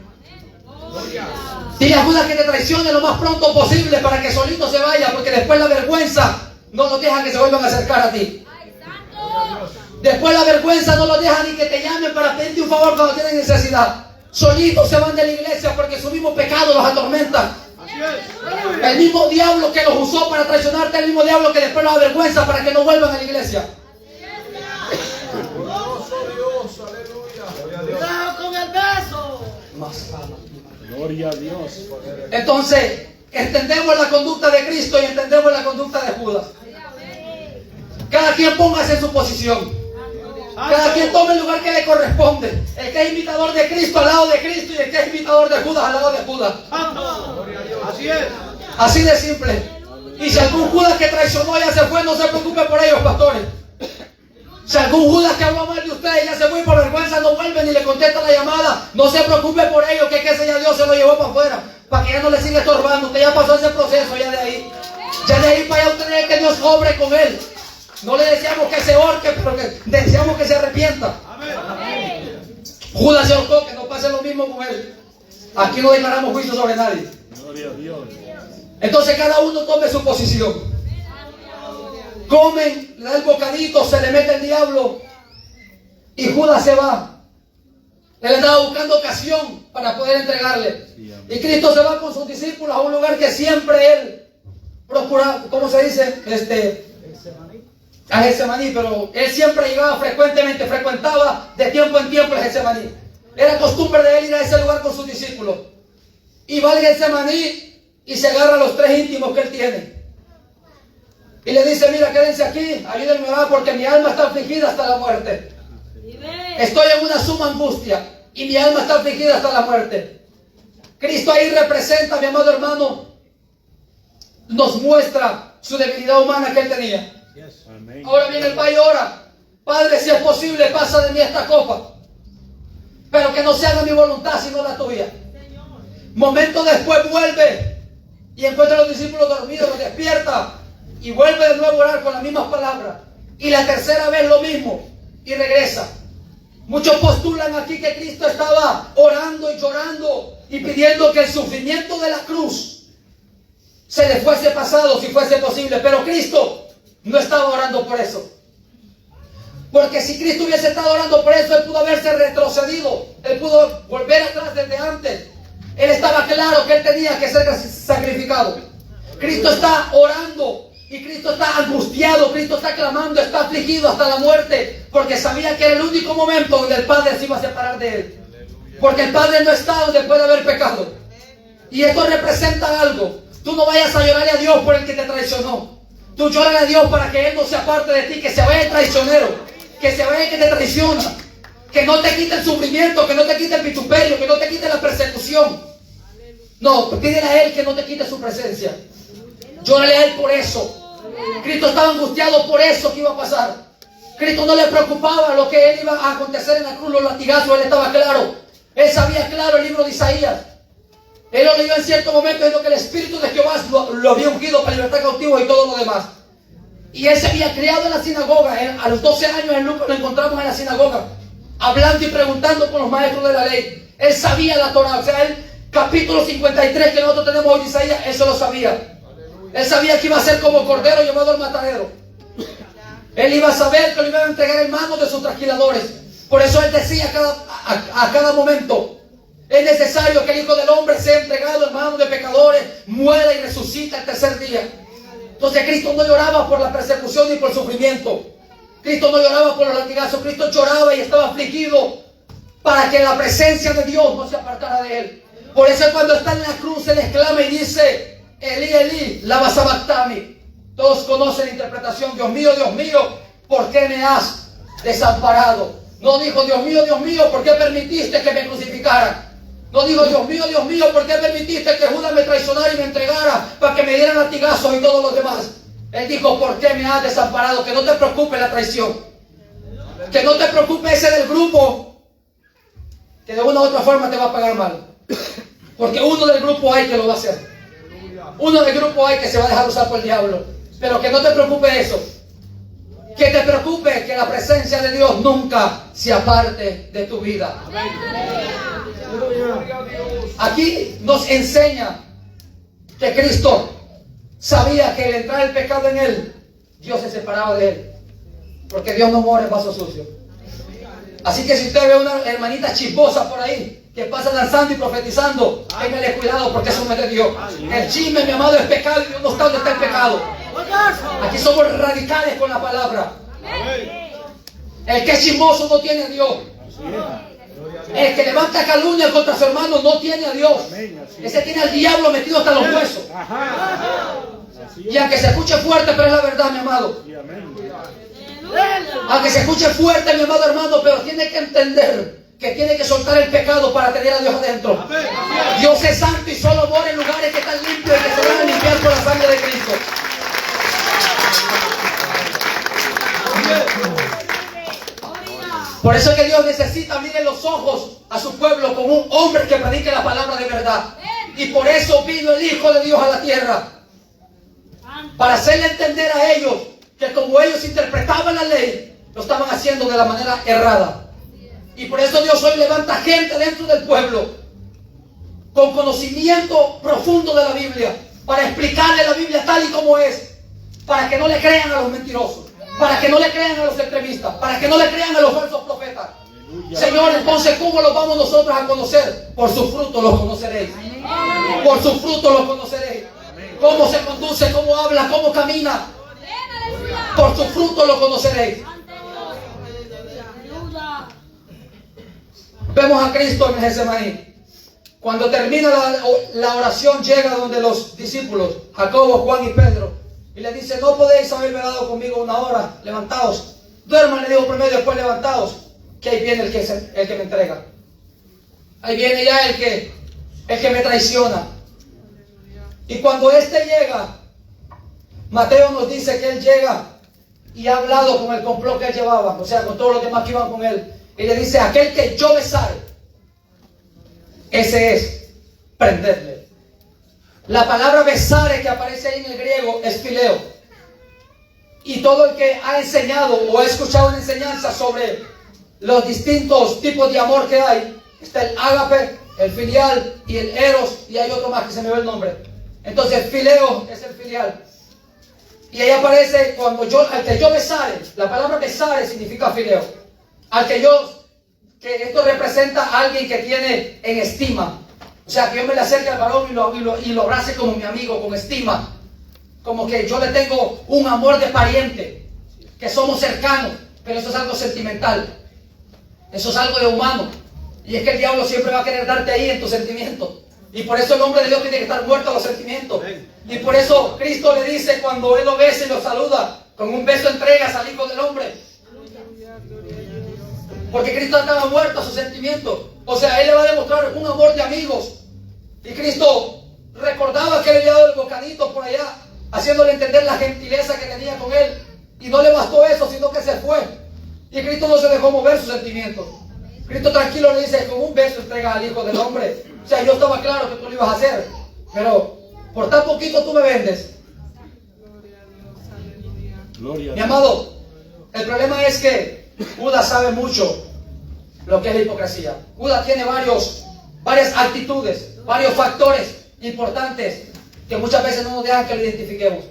Dile a Judas que te traicione lo más pronto posible para que solito se vaya, porque después la vergüenza no los deja que se vuelvan a acercar a ti. Después la vergüenza no los deja ni que te llamen para pedirte un favor cuando tienen necesidad. Solitos se van de la iglesia porque su mismo pecado los atormenta. El mismo diablo que los usó para traicionarte, el mismo diablo que después los avergüenza para que no vuelvan a la iglesia. Gloria a Dios. Entonces, entendemos la conducta de Cristo y entendemos la conducta de Judas. Cada quien póngase en su posición. Cada quien tome el lugar que le corresponde. El que es imitador de Cristo al lado de Cristo y el que es imitador de Judas al lado de Judas. Así es. Así de simple. Y si algún Judas que traicionó ya se fue, no se preocupe por ellos, pastores. Si algún Judas que habló mal de ustedes ya se fue y por vergüenza no vuelve ni le contesta la llamada, no se preocupe por ellos, que ese ya Dios se lo llevó para afuera, para que ya no le siga estorbando. Usted ya pasó ese proceso ya de ahí. Ya de ahí para allá usted tiene que Dios obre con él. No le deseamos que se ahorque, pero que deseamos que se arrepienta. Judas se ahorcó, que no pase lo mismo con él. Aquí no declaramos juicio sobre nadie. Gloria a Dios. Entonces cada uno tome su posición. Comen, le da el bocadito, se le mete el diablo y Judas se va. Él estaba buscando ocasión para poder entregarle. Y Cristo se va con sus discípulos a un lugar que siempre él procuraba, ¿cómo se dice? A Getsemaní, pero él siempre llegaba frecuentemente, frecuentaba de tiempo en tiempo el Getsemaní. Era costumbre de él ir a ese lugar con sus discípulos. Y va al Getsemaní y se agarra a los 3 íntimos que él tiene. Y le dice, mira, quédense aquí, ayúdenme a orar porque mi alma está afligida hasta la muerte. Estoy en una suma angustia y mi alma está afligida hasta la muerte. Cristo ahí representa, mi amado hermano, nos muestra su debilidad humana que él tenía. Amén. Ahora bien, el Padre ora, Padre, si es posible, pasa de mí esta copa, pero que no se haga mi voluntad sino la tuya. Momento después vuelve y encuentra a los discípulos dormidos, los despierta y vuelve de nuevo a orar con las mismas palabras. Y la tercera vez lo mismo y regresa. Muchos postulan aquí que Cristo estaba orando y llorando y pidiendo que el sufrimiento de la cruz se le fuese pasado si fuese posible, pero Cristo no estaba orando por eso. Porque si Cristo hubiese estado orando por eso, él pudo haberse retrocedido, él pudo volver atrás desde antes. Él estaba claro que él tenía que ser sacrificado. Cristo está orando y Cristo está angustiado, Cristo está clamando, está afligido hasta la muerte, porque sabía que era el único momento donde el Padre se iba a separar de él. Porque el Padre no está donde puede haber pecado. Y esto representa algo. Tú no vayas a llorarle a Dios por el que te traicionó. Tú llórale a Dios para que Él no se aparte de ti, que se vaya el traicionero, que se vaya el que te traiciona, que no te quite el sufrimiento, que no te quite el vituperio, que no te quite la persecución. No, pídele a Él que no te quite su presencia. Llórale a Él por eso. Cristo estaba angustiado por eso que iba a pasar. Cristo no le preocupaba lo que Él iba a acontecer en la cruz, los latigazos, Él estaba claro. Él sabía claro el libro de Isaías. Él lo leyó en cierto momento, diciendo que el Espíritu de Jehová lo había ungido para libertar cautivos y todo lo demás. Y él se había criado en la sinagoga. A los 12 años en Lucas lo encontramos en la sinagoga, hablando y preguntando con los maestros de la ley. Él sabía la Torah. O sea, el capítulo 53 que nosotros tenemos hoy de Isaías, él se lo sabía. Él sabía que iba a ser como cordero llevado al matadero. Él iba a saber que lo iban a entregar en manos de sus trasquiladores. Por eso él decía a cada momento: es necesario que el Hijo del Hombre sea entregado en manos de pecadores, muera y resucita el tercer día. Entonces Cristo no lloraba por la persecución ni por el sufrimiento. Cristo no lloraba por los latigazos. Cristo lloraba y estaba afligido para que la presencia de Dios no se apartara de él. Por eso cuando está en la cruz él exclama y dice: Elí, Elí, lama sabactani. Todos conocen la interpretación: Dios mío, ¿por qué me has desamparado? No dijo: Dios mío, ¿por qué permitiste que me crucificaran? No dijo: Dios mío, ¿por qué permitiste que Judas me traicionara y me entregara para que me dieran latigazos y todos los demás? Él dijo: ¿por qué me has desamparado? Que no te preocupe la traición, que no te preocupe ese del grupo, que de una u otra forma te va a pagar mal. Porque uno del grupo hay que lo va a hacer. Uno del grupo hay que se va a dejar usar por el diablo. Pero que no te preocupe eso. Que te preocupe que la presencia de Dios nunca se aparte de tu vida. Aquí nos enseña que Cristo sabía que al entrar el pecado en él, Dios se separaba de él. Porque Dios no mora en vaso sucio. Así que si usted ve una hermanita chismosa por ahí, que pasa danzando y profetizando, téngale cuidado, porque eso no es de Dios. El chisme, mi amado, es pecado y Dios no está donde está el pecado. Aquí somos radicales con la palabra. El que es chismoso no tiene a Dios. El que levanta calumnia contra su hermano no tiene a Dios. Ese tiene al diablo metido hasta los huesos. Y aunque se escuche fuerte, pero es la verdad, mi amado. Aunque se escuche fuerte, mi amado hermano, pero tiene que entender que tiene que soltar el pecado para tener a Dios adentro. Dios es santo y solo mora en lugares que están limpios y que se van a limpiar por la sangre de Cristo. Por eso es que Dios necesita abrir los ojos a su pueblo como un hombre que predique la palabra de verdad. Y por eso vino el Hijo de Dios a la tierra. para hacerle entender a ellos que como ellos interpretaban la ley, lo estaban haciendo de la manera errada. Y por eso Dios hoy levanta gente dentro del pueblo con conocimiento profundo de la Biblia, para explicarle la Biblia tal y como es, para que no le crean a los mentirosos, para que no le crean a los extremistas, para que no le crean a los falsos profetas. Señor, entonces, ¿cómo los vamos nosotros a conocer? Por sus frutos los conoceréis. Por sus frutos los conoceréis. Cómo se conduce, cómo habla, cómo camina. Por sus frutos los conoceréis. Vemos a Cristo en Getsemaní. Cuando termina la oración, llega donde los discípulos, Jacobo, Juan y Pedro, y le dice: no podéis haber velado conmigo una hora, levantaos. Duerman, le dijo primero, después levantaos, que ahí viene el que me entrega. Ahí viene ya el que me traiciona. Y cuando este llega, Mateo nos dice que él llega y ha hablado con el complot que él llevaba, o sea, con todos los demás que iban con él. Y le dice: aquel que yo besare, ese es prenderle. La palabra besare que aparece ahí en el griego es fileo. Y todo el que ha enseñado o ha escuchado una enseñanza sobre los distintos tipos de amor que hay, está el ágape, el filial y el eros, y hay otro más que se me ve el nombre. Entonces fileo es el filial. Y ahí aparece al que yo besare. La palabra besare significa fileo. Que esto representa a alguien que tiene en estima. O sea, que yo me le acerque al varón y lo abrace como mi amigo, con estima. Como que yo le tengo un amor de pariente, que somos cercanos, pero eso es algo sentimental. Eso es algo de humano. Y es que el diablo siempre va a querer darte ahí en tus sentimientos. Y por eso el hombre de Dios tiene que estar muerto a los sentimientos. Y por eso Cristo le dice, cuando él lo besa y lo saluda, con un beso entregas al Hijo del Hombre. Porque Cristo estaba muerto a sus sentimientos. O sea, él le va a demostrar un amor de amigos. Y Cristo recordaba que él había dado el bocadito por allá, haciéndole entender la gentileza que tenía con él. Y no le bastó eso, sino que se fue. Y Cristo no se dejó mover sus sentimientos. Cristo tranquilo le dice: con un beso entrega al Hijo del Hombre. O sea, yo estaba claro que tú lo ibas a hacer, pero por tan poquito tú me vendes. Mi amado, el problema es que Judas sabe mucho lo que es la hipocresía. Judas tiene varias actitudes, varios factores importantes que muchas veces no nos dejan que lo identifiquemos.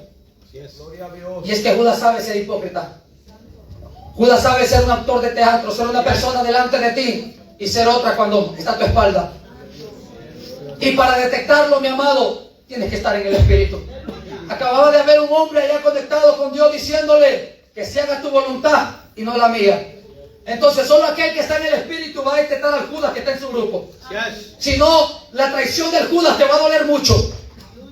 Y es que Judas sabe ser hipócrita. Judas sabe ser un actor de teatro, ser una persona delante de ti y ser otra cuando está a tu espalda. Y para detectarlo, mi amado, tienes que estar en el Espíritu. Acababa de haber un hombre allá conectado con Dios diciéndole que se haga tu voluntad y no la mía. Entonces solo aquel que está en el Espíritu va a detectar al Judas que está en su grupo. Si no, la traición del Judas te va a doler mucho.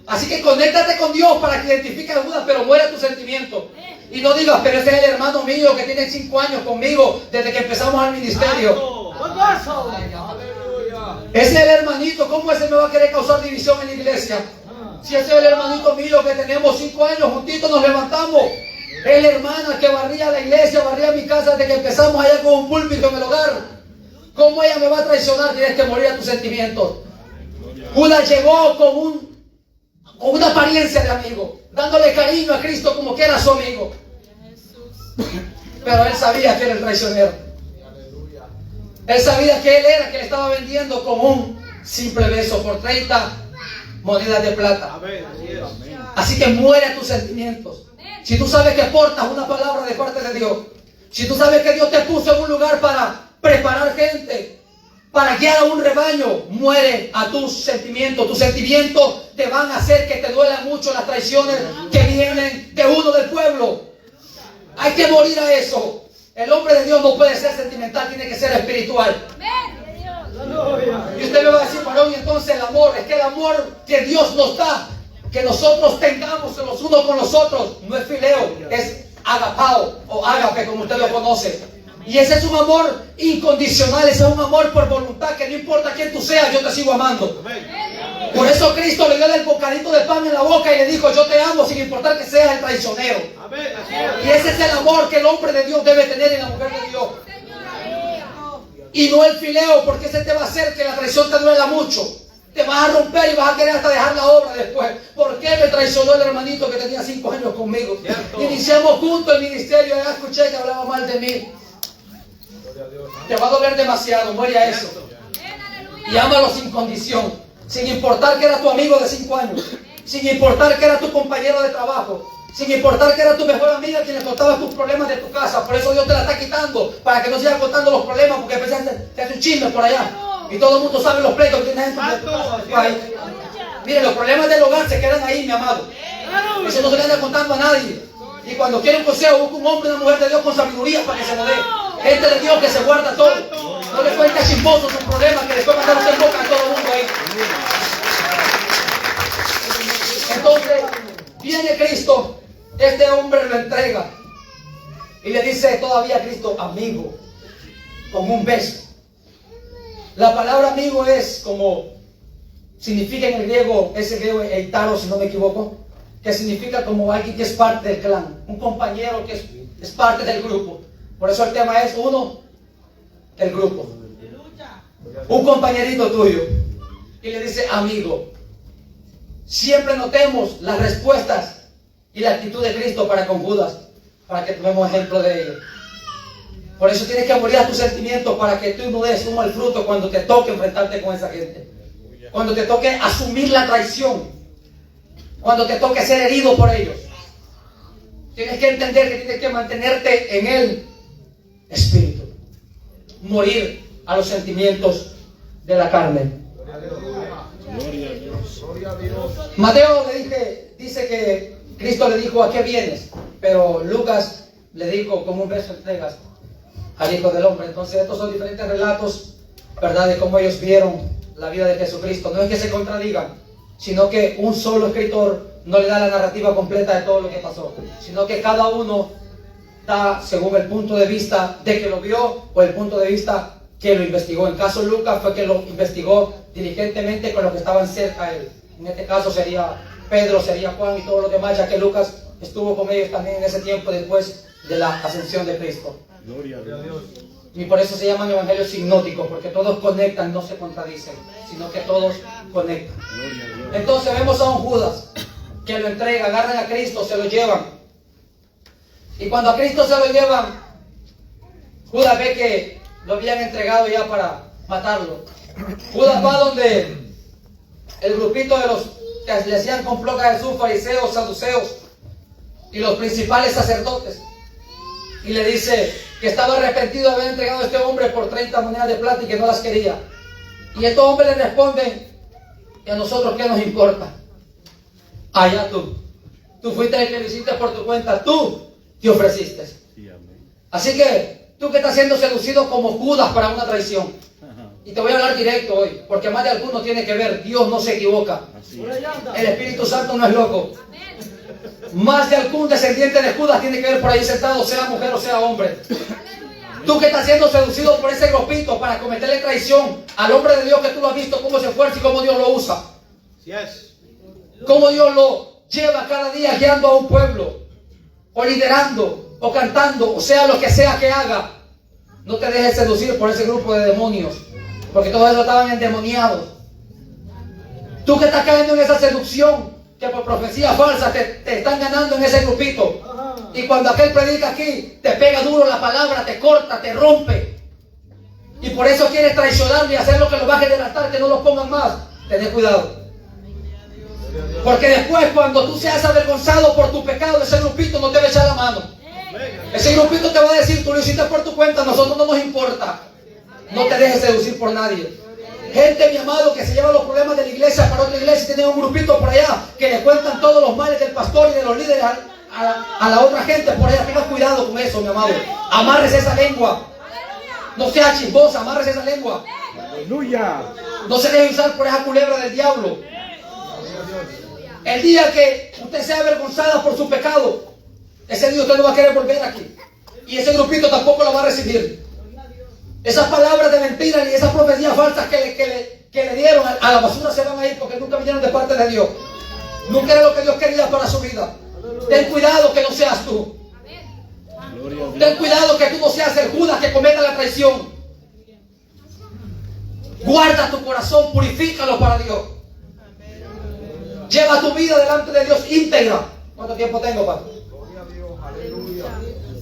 Así que conéctate con Dios para que identifique al Judas, pero muera tu sentimiento. Y no digas: pero ese es el hermano mío que tiene 5 años conmigo desde que empezamos al ministerio. Ese es el hermanito. ¿Cómo ese me va a querer causar división en la iglesia? Si ese es el hermanito mío que tenemos 5 años juntitos, nos levantamos. Es la hermana que barría la iglesia, barría mi casa desde que empezamos allá con un púlpito en el hogar. ¿Cómo ella me va a traicionar? Tienes que morir a tus sentimientos. Judas llegó con una apariencia de amigo, dándole cariño a Cristo como que era su amigo. Pero él sabía que era el traicionero. Él sabía que él era que le estaba vendiendo con un simple beso por 30 monedas de plata. Así que muere a tus sentimientos. Si tú sabes que portas una palabra de parte de Dios, si tú sabes que Dios te puso en un lugar para preparar gente, para guiar a un rebaño, muere a tus sentimientos. Tus sentimientos te van a hacer que te duelan mucho las traiciones que vienen de uno del pueblo. Hay que morir a eso. El hombre de Dios no puede ser sentimental, tiene que ser espiritual. Y usted me va a decir: varón, y entonces el amor, es que el amor que Dios nos da, que nosotros tengamos los unos con los otros, no es fileo, es agapao o ágape, como usted lo conoce. Y ese es un amor incondicional, ese es un amor por voluntad, que no importa quién tú seas, yo te sigo amando. Por eso Cristo le dio el bocadito de pan en la boca y le dijo: yo te amo sin importar que seas el traicionero. Y ese es el amor que el hombre de Dios debe tener en la mujer de Dios. Y no el fileo, porque ese te va a hacer que la traición te duela mucho. Te vas a romper y vas a querer hasta dejar la obra después. ¿Por qué me traicionó el hermanito que tenía 5 años conmigo? Cierto. Iniciamos juntos el ministerio, ya escuché que hablaba mal de mí. Te va a doler demasiado, muere a eso. Y ámalo sin condición, sin importar que era tu amigo de 5 años, sin importar que era tu compañero de trabajo, sin importar que era tu mejor amiga quien le contaba tus problemas de tu casa. Por eso Dios te la está quitando, para que no sigas contando los problemas, porque empezaste a hacer un chisme por allá. Y todo el mundo sabe los pleitos que tienes en tu país. Miren, los problemas del hogar se quedan ahí, mi amado. Eso no se le anda contando a nadie. Y cuando quiere un consejo, busca un hombre y una mujer de Dios con sabiduría para que se lo dé. Gente de Dios que se guarda todo. No le cuenta chismosos sus problemas que después mandan usted en boca a todo el mundo ahí. Entonces, viene Cristo, este hombre lo entrega. Y le dice todavía a Cristo, amigo, con un beso. La palabra amigo es como, significa en el griego, ese griego eitaro, si no me equivoco, que significa como alguien que es parte del clan, un compañero que es parte del grupo. Por eso el tema es uno, el grupo. Un compañerito tuyo. Y le dice, amigo. Siempre notemos las respuestas y la actitud de Cristo para con Judas, para que tomemos ejemplo de ello. Por eso tienes que morir a tus sentimientos para que tú no des un mal fruto cuando te toque enfrentarte con esa gente. Cuando te toque asumir la traición. Cuando te toque ser herido por ellos. Tienes que entender que tienes que mantenerte en el espíritu. Morir a los sentimientos de la carne. Gloria a Dios. Mateo dice que Cristo le dijo, ¿a qué vienes? Pero Lucas le dijo, como un beso entregas al Hijo del Hombre. Entonces estos son diferentes relatos, ¿verdad? De cómo ellos vieron la vida de Jesucristo. No es que se contradigan, sino que un solo escritor no le da la narrativa completa de todo lo que pasó, sino que cada uno da según el punto de vista de que lo vio o el punto de vista que lo investigó. En caso de Lucas fue que lo investigó diligentemente con los que estaban cerca a él. En este caso sería Pedro, sería Juan y todos los demás, ya que Lucas estuvo con ellos también en ese tiempo después de la ascensión de Cristo. Gloria a Dios. Y por eso se llaman evangelios sinóticos, porque todos conectan, no se contradicen, sino que todos conectan. Gloria a Dios. Entonces vemos a un Judas que lo entrega, agarran a Cristo, se lo llevan. Y cuando a Cristo se lo llevan, Judas ve que lo habían entregado ya para matarlo. Judas va donde el grupito de los que le hacían complot a Jesús, fariseos, saduceos y los principales sacerdotes, y le dice que estaba arrepentido de haber entregado a este hombre por 30 monedas de plata y que no las quería. Y estos hombres le responden, ¿y a nosotros qué nos importa? Allá tú fuiste el que lo hiciste por tu cuenta, tú te ofreciste. Sí, amén. Así que tú que estás siendo seducido como Judas para una traición. Y te voy a hablar directo hoy, porque más de alguno tiene que ver, Dios no se equivoca. Así es. El Espíritu Santo no es loco. Más de algún descendiente de Judas tiene que ver por ahí sentado, sea mujer o sea hombre. Tú que estás siendo seducido por ese grupito para cometerle traición al hombre de Dios, que tú lo has visto cómo se esfuerza y cómo Dios lo usa. Así es. Cómo Dios lo lleva cada día guiando a un pueblo, o liderando, o cantando, o sea lo que sea que haga. No te dejes seducir por ese grupo de demonios, porque todos ellos estaban endemoniados. Tú que estás cayendo en esa seducción, que por profecía falsa te están ganando en ese grupito. Y cuando aquel predica aquí, te pega duro la palabra, te corta, te rompe. Y por eso quieres traicionarlo y hacer lo que lo baje del altar, que no lo pongan más. Tened cuidado. Porque después, cuando tú seas avergonzado por tu pecado, ese grupito no te va a echar la mano. Ese grupito te va a decir, tú lo hiciste por tu cuenta, a nosotros no nos importa. No te dejes seducir por nadie. Gente, mi amado, que se lleva los problemas de la iglesia para otra iglesia y tiene un grupito por allá que le cuentan todos los males del pastor y de los líderes a la otra gente por allá. Tenga cuidado con eso, mi amado. Amárrese esa lengua. No sea chismosa, amárrese esa lengua. Aleluya. No se deje usar por esa culebra del diablo. El día que usted sea avergonzada por su pecado, ese día usted no va a querer volver aquí. Y ese grupito tampoco lo va a recibir. Esas palabras de mentira y esas profecías falsas que le dieron a la basura se van a ir, porque nunca vinieron de parte de Dios. Nunca era lo que Dios quería para su vida. Ten cuidado que no seas tú. Gloria a Ten Dios. cuidado que tú no seas el Judas que cometa la traición. Guarda tu corazón, purifícalo para Dios. Lleva tu vida delante de Dios íntegra. ¿Cuánto tiempo tengo, Padre?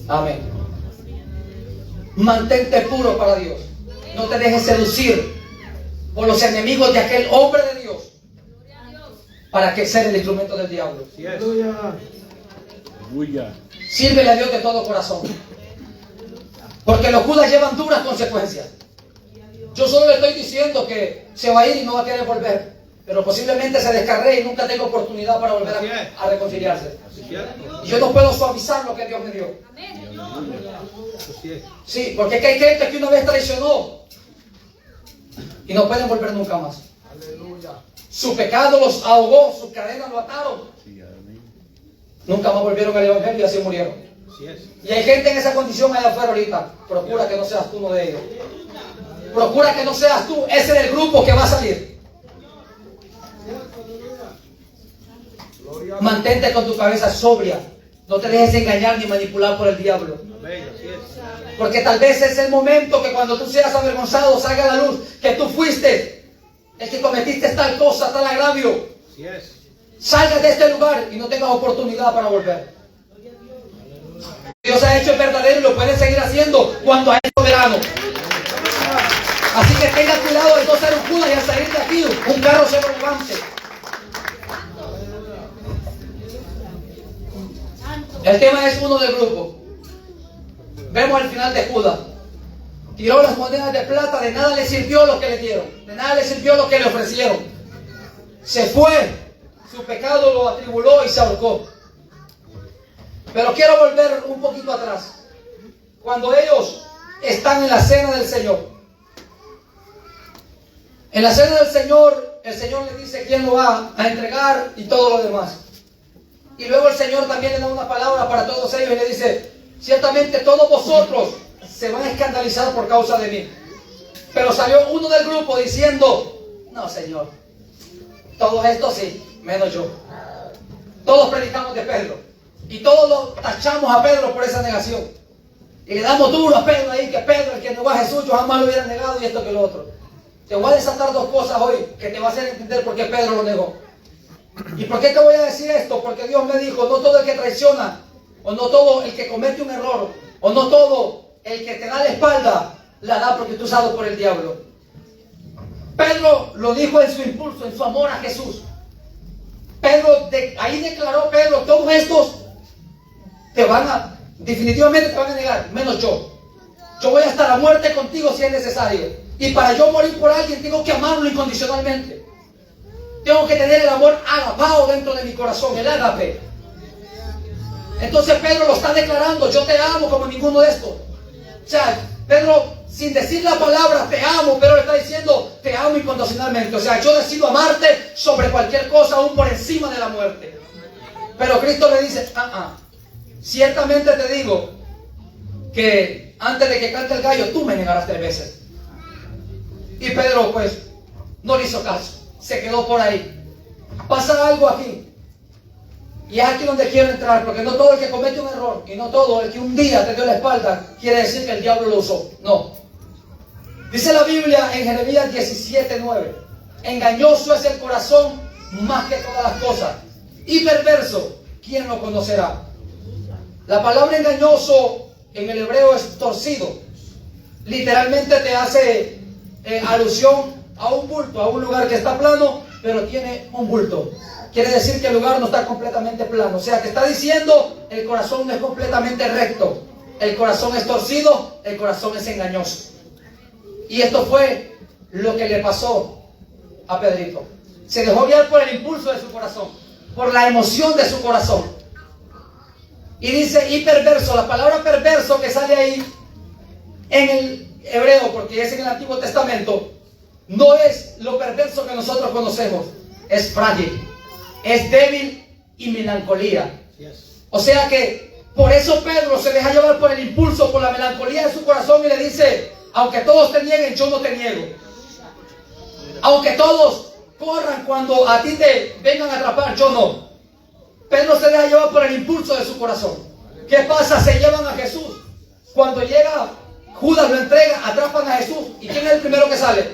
Amén. Mantente puro para Dios. No te dejes seducir por los enemigos de aquel hombre de Dios para que sea el instrumento del diablo. Aleluya. Sírvele a Dios de todo corazón, porque los judas llevan duras consecuencias. Yo solo le estoy diciendo que se va a ir y no va a querer volver, pero posiblemente se descarree y nunca tenga oportunidad para volver a reconciliarse. Y yo no puedo suavizar lo que Dios me dio. Sí, porque es que hay gente que una vez traicionó y no pueden volver nunca más. Su pecado los ahogó, sus cadenas lo ataron. Nunca más volvieron al evangelio y así murieron. Y hay gente en esa condición allá afuera ahorita. Procura que no seas tú uno de ellos. Procura que no seas tú ese del grupo que va a salir. Mantente con tu cabeza sobria. No te dejes engañar ni manipular por el diablo. Porque tal vez es el momento que cuando tú seas avergonzado salga a la luz que tú fuiste el que cometiste tal cosa, tal agravio. Salgas de este lugar y no tengas oportunidad para volver. Dios ha hecho el verdadero y lo puede seguir haciendo cuando es soberano. Así que tenga cuidado de no ser un Judas y al salir de aquí un carro se lo levante. El tema es uno del grupo. Vemos al final de Judas. Tiró las monedas de plata, de nada le sirvió lo que le dieron, de nada le sirvió lo que le ofrecieron. Se fue, su pecado lo atribuló y se ahorcó. Pero quiero volver un poquito atrás. Cuando ellos están en la cena del Señor. En la cena del Señor, el Señor les dice quién lo va a entregar y todo lo demás. Y luego el Señor también le da una palabra para todos ellos y le dice: ciertamente todos vosotros se van a escandalizar por causa de mí. Pero salió uno del grupo diciendo: no, Señor, todos estos sí, menos yo. Todos predicamos de Pedro y todos lo tachamos a Pedro por esa negación. Y le damos duro a Pedro ahí, que Pedro, el que negó a Jesús, yo jamás lo hubiera negado y esto que lo otro. Te voy a desatar dos cosas hoy que te va a hacer entender por qué Pedro lo negó. ¿Y por qué te voy a decir esto? Porque Dios me dijo: no todo el que traiciona, o no todo el que comete un error, o no todo el que te da la espalda, la da porque tú usado por el diablo. Pedro lo dijo en su impulso, en su amor a Jesús. Ahí declaró Pedro: todos estos definitivamente te van a negar, menos yo. Yo voy hasta la muerte contigo si es necesario. Y para yo morir por alguien tengo que amarlo incondicionalmente. Tengo que tener el amor agapado dentro de mi corazón, el ágape. Entonces Pedro lo está declarando: yo te amo como ninguno de estos. O sea, Pedro, sin decir la palabra te amo, Pedro le está diciendo: te amo incondicionalmente. O sea, yo decido amarte sobre cualquier cosa, aún por encima de la muerte. Pero Cristo le dice: ciertamente te digo que antes de que cante el gallo tú me negarás 3 veces. Y Pedro pues no le hizo caso, se quedó por ahí. Pasa algo aquí, y es aquí donde quiero entrar, porque no todo el que comete un error y no todo el que un día te dio la espalda quiere decir que el diablo lo usó. No. Dice la Biblia en Jeremías 17:9: engañoso es el corazón más que todas las cosas, y perverso, ¿quién lo conocerá? La palabra engañoso en el hebreo es torcido. Literalmente te hace alusión a un bulto, a un lugar que está plano, pero tiene un bulto. Quiere decir que el lugar no está completamente plano. O sea, te está diciendo: el corazón no es completamente recto, el corazón es torcido, el corazón es engañoso. Y esto fue lo que le pasó a Pedrito. Se dejó guiar por el impulso de su corazón, por la emoción de su corazón. Y dice: y perverso. La palabra perverso que sale ahí en el hebreo, porque es en el Antiguo Testamento, no es lo perverso que nosotros conocemos. Es frágil, es débil y melancolía. O sea que por eso Pedro se deja llevar por el impulso, por la melancolía de su corazón, y le dice: aunque todos te nieguen, yo no te niego. Aunque todos corran cuando a ti te vengan a atrapar, yo no. Pedro se deja llevar por el impulso de su corazón. ¿Qué pasa? Se llevan a Jesús. Cuando llega Judas, lo entrega, atrapan a Jesús. ¿Y quién es el primero que sale?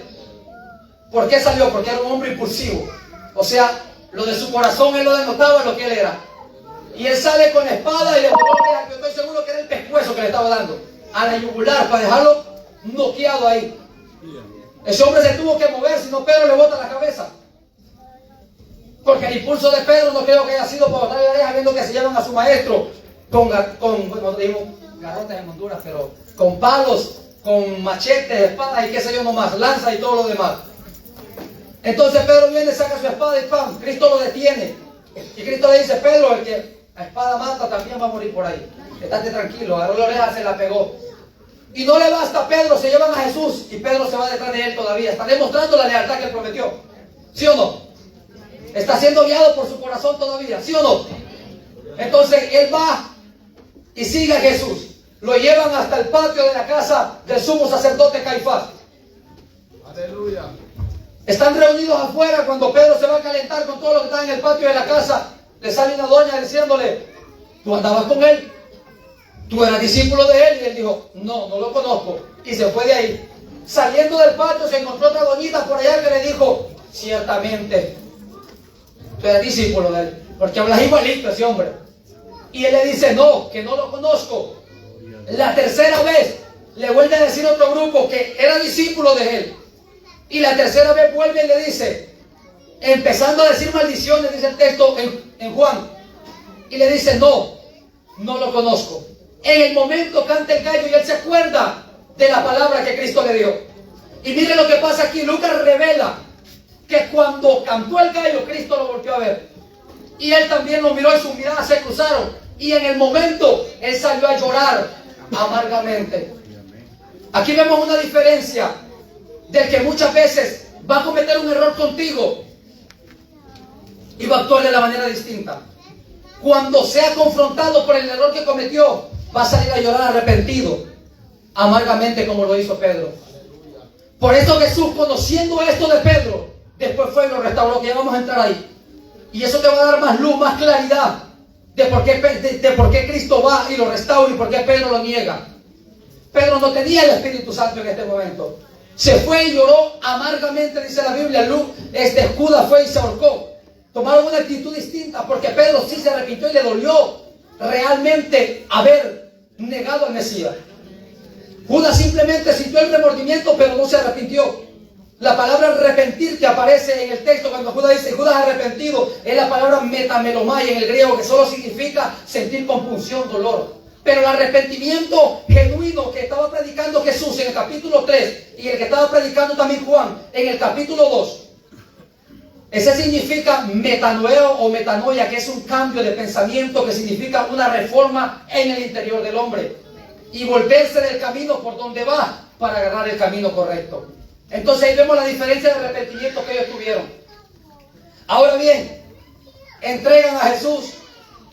¿Por qué salió? Porque era un hombre impulsivo. O sea, lo de su corazón él lo denotaba lo que él era. Y él sale con la espada y le voló la oreja, que yo estoy seguro que era el pescuezo que le estaba dando a la yugular para dejarlo noqueado ahí. Ese hombre se tuvo que mover, si no Pedro le bota la cabeza. Porque el impulso de Pedro no creo que haya sido por botar la oreja viendo que se llevan a su maestro bueno, digo garrotes en Honduras, pero con palos, con machetes, espadas y qué sé yo nomás, lanza y todo lo demás. Entonces Pedro viene, saca su espada y ¡pam! Cristo lo detiene. Y Cristo le dice, Pedro, el que la espada mata también va a morir por ahí. Estate tranquilo, agarró la oreja, se la pegó. Y no le basta a Pedro, se llevan a Jesús y Pedro se va detrás de él todavía. Está demostrando la lealtad que él prometió. ¿Sí o no? Está siendo guiado por su corazón todavía. ¿Sí o no? Entonces él va y sigue a Jesús. Lo llevan hasta el patio de la casa del sumo sacerdote Caifás. Aleluya. Están reunidos afuera cuando Pedro se va a calentar con todo lo que está en el patio de la casa. Le sale una doña diciéndole, ¿tú andabas con él? ¿Tú eras discípulo de él? Y él dijo, no, no lo conozco. Y se fue de ahí. Saliendo del patio se encontró otra doñita por allá que le dijo, ciertamente, tú eres discípulo de él. Porque hablas igualito ese hombre. Y él le dice, no, que no lo conozco. La tercera vez le vuelve a decir otro grupo que era discípulo de él. Y la tercera vez vuelve y le dice, empezando a decir maldiciones, dice el texto en Juan. Y le dice, no, no lo conozco. En el momento canta el gallo y él se acuerda de la palabra que Cristo le dio. Y mire lo que pasa aquí. Lucas revela que cuando cantó el gallo, Cristo lo volvió a ver. Y él también lo miró y sus miradas se cruzaron. Y en el momento, él salió a llorar amargamente. Aquí vemos una diferencia del que muchas veces va a cometer un error contigo y va a actuar de la manera distinta. Cuando sea confrontado por el error que cometió, va a salir a llorar arrepentido, amargamente como lo hizo Pedro. Por eso Jesús, conociendo esto de Pedro, después fue y lo restauró, que ya vamos a entrar ahí. Y eso te va a dar más luz, más claridad de por qué Cristo va y lo restaura y por qué Pedro lo niega. Pedro no tenía el Espíritu Santo en este momento. Se fue y lloró amargamente, dice la Biblia. Judas fue y se ahorcó. Tomaron una actitud distinta porque Pedro sí se arrepintió y le dolió realmente haber negado al Mesías. Judas simplemente sintió el remordimiento, pero no se arrepintió. La palabra arrepentir que aparece en el texto cuando Judas dice Judas arrepentido es la palabra metamelomai en el griego, que solo significa sentir compunción, dolor. Pero el arrepentimiento genuino que estaba predicando Jesús en el capítulo 3 y el que estaba predicando también Juan en el capítulo 2, ese significa metanoeo o metanoia, que es un cambio de pensamiento, que significa una reforma en el interior del hombre y volverse del camino por donde va para agarrar el camino correcto. Entonces ahí vemos la diferencia de arrepentimiento que ellos tuvieron. Ahora bien, entregan a Jesús,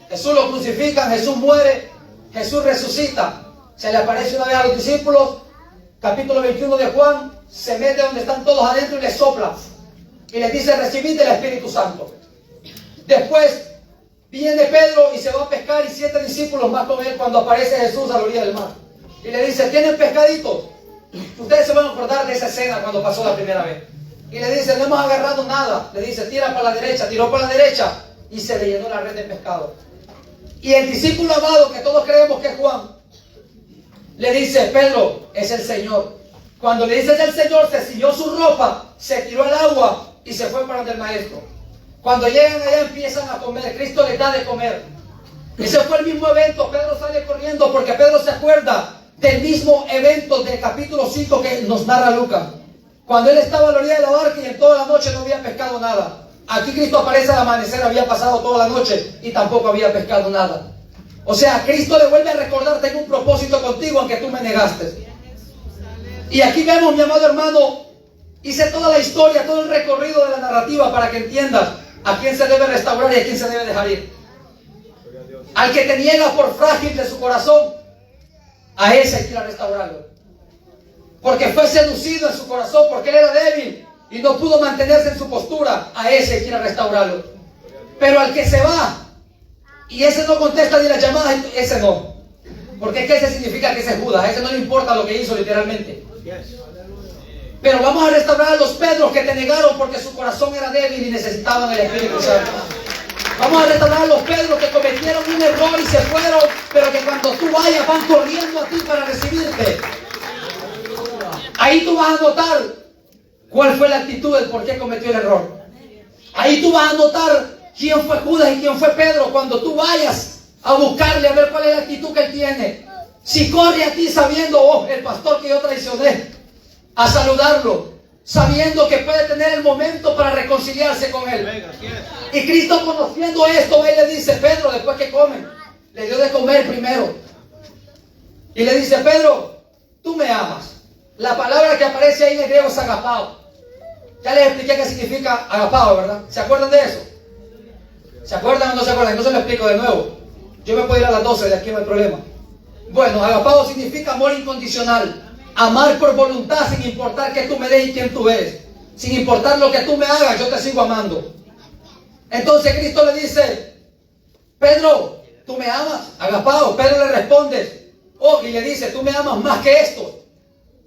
Jesús lo crucifican, Jesús muere, Jesús resucita, se le aparece una vez a los discípulos, capítulo 21 de Juan, se mete donde están todos adentro y les sopla y les dice, recibid el Espíritu Santo. Después viene Pedro y se va a pescar y 7 discípulos más con él cuando aparece Jesús a la orilla del mar. Y le dice, ¿tienen pescaditos? Ustedes se van a acordar de esa escena cuando pasó la primera vez. Y le dice, no hemos agarrado nada. Le dice, tira para la derecha, tiró para la derecha y se le llenó la red de pescado. Y el discípulo amado, que todos creemos que es Juan, le dice, Pedro, es el Señor. Cuando le dice es el Señor, se ciñó su ropa, se tiró al agua y se fue para donde el maestro. Cuando llegan allá empiezan a comer, Cristo les da de comer. Ese fue el mismo evento. Pedro sale corriendo porque Pedro se acuerda del mismo evento del capítulo 5 que nos narra Lucas. Cuando él estaba a la orilla de la barca y en toda la noche no había pescado nada. Aquí Cristo aparece al amanecer, había pasado toda la noche y tampoco había pescado nada. O sea, Cristo le vuelve a recordar, tengo un propósito contigo aunque tú me negaste. Y aquí vemos, mi amado hermano, hice toda la historia, todo el recorrido de la narrativa para que entiendas a quién se debe restaurar y a quién se debe dejar ir. Al que te niega por frágil de su corazón, a ese hay que ir a restaurarlo. Porque fue seducido en su corazón, porque él era débil y no pudo mantenerse en su postura, a ese hay que ir a restaurarlo. Pero al que se va y ese no contesta ni las llamadas, ese no. Porque es que ese significa que ese es Judas, a ese no le importa lo que hizo literalmente. Pero vamos a restaurar a los Pedros que te negaron porque su corazón era débil y necesitaban el Espíritu Santo. Vamos a restaurar a los Pedros que cometieron un error y se fueron, pero que cuando tú vayas van corriendo a ti para recibirte. Ahí tú vas a notar cuál fue la actitud del por qué cometió el error. Ahí tú vas a notar quién fue Judas y quién fue Pedro cuando tú vayas a buscarle a ver cuál es la actitud que él tiene. Si corre a ti sabiendo, oh, el pastor que yo traicioné, a saludarlo, sabiendo que puede tener el momento para reconciliarse con él. Y Cristo, conociendo esto, él le dice: Pedro, después que comen, le dio de comer primero. Y le dice: Pedro, tú me amas. La palabra que aparece ahí en el griego es agapao. Ya les expliqué qué significa agapao, ¿verdad? ¿Se acuerdan de eso? ¿Se acuerdan o no se acuerdan? No se lo explico de nuevo. Yo me puedo ir a las 12, de aquí no hay problema. Bueno, agapao significa amor incondicional. Amar por voluntad sin importar que tú me des y quién tú eres. Sin importar lo que tú me hagas, yo te sigo amando. Entonces Cristo le dice: Pedro, ¿tú me amas? Agapao. Pedro le responde, oh, y le dice: tú me amas más que estos.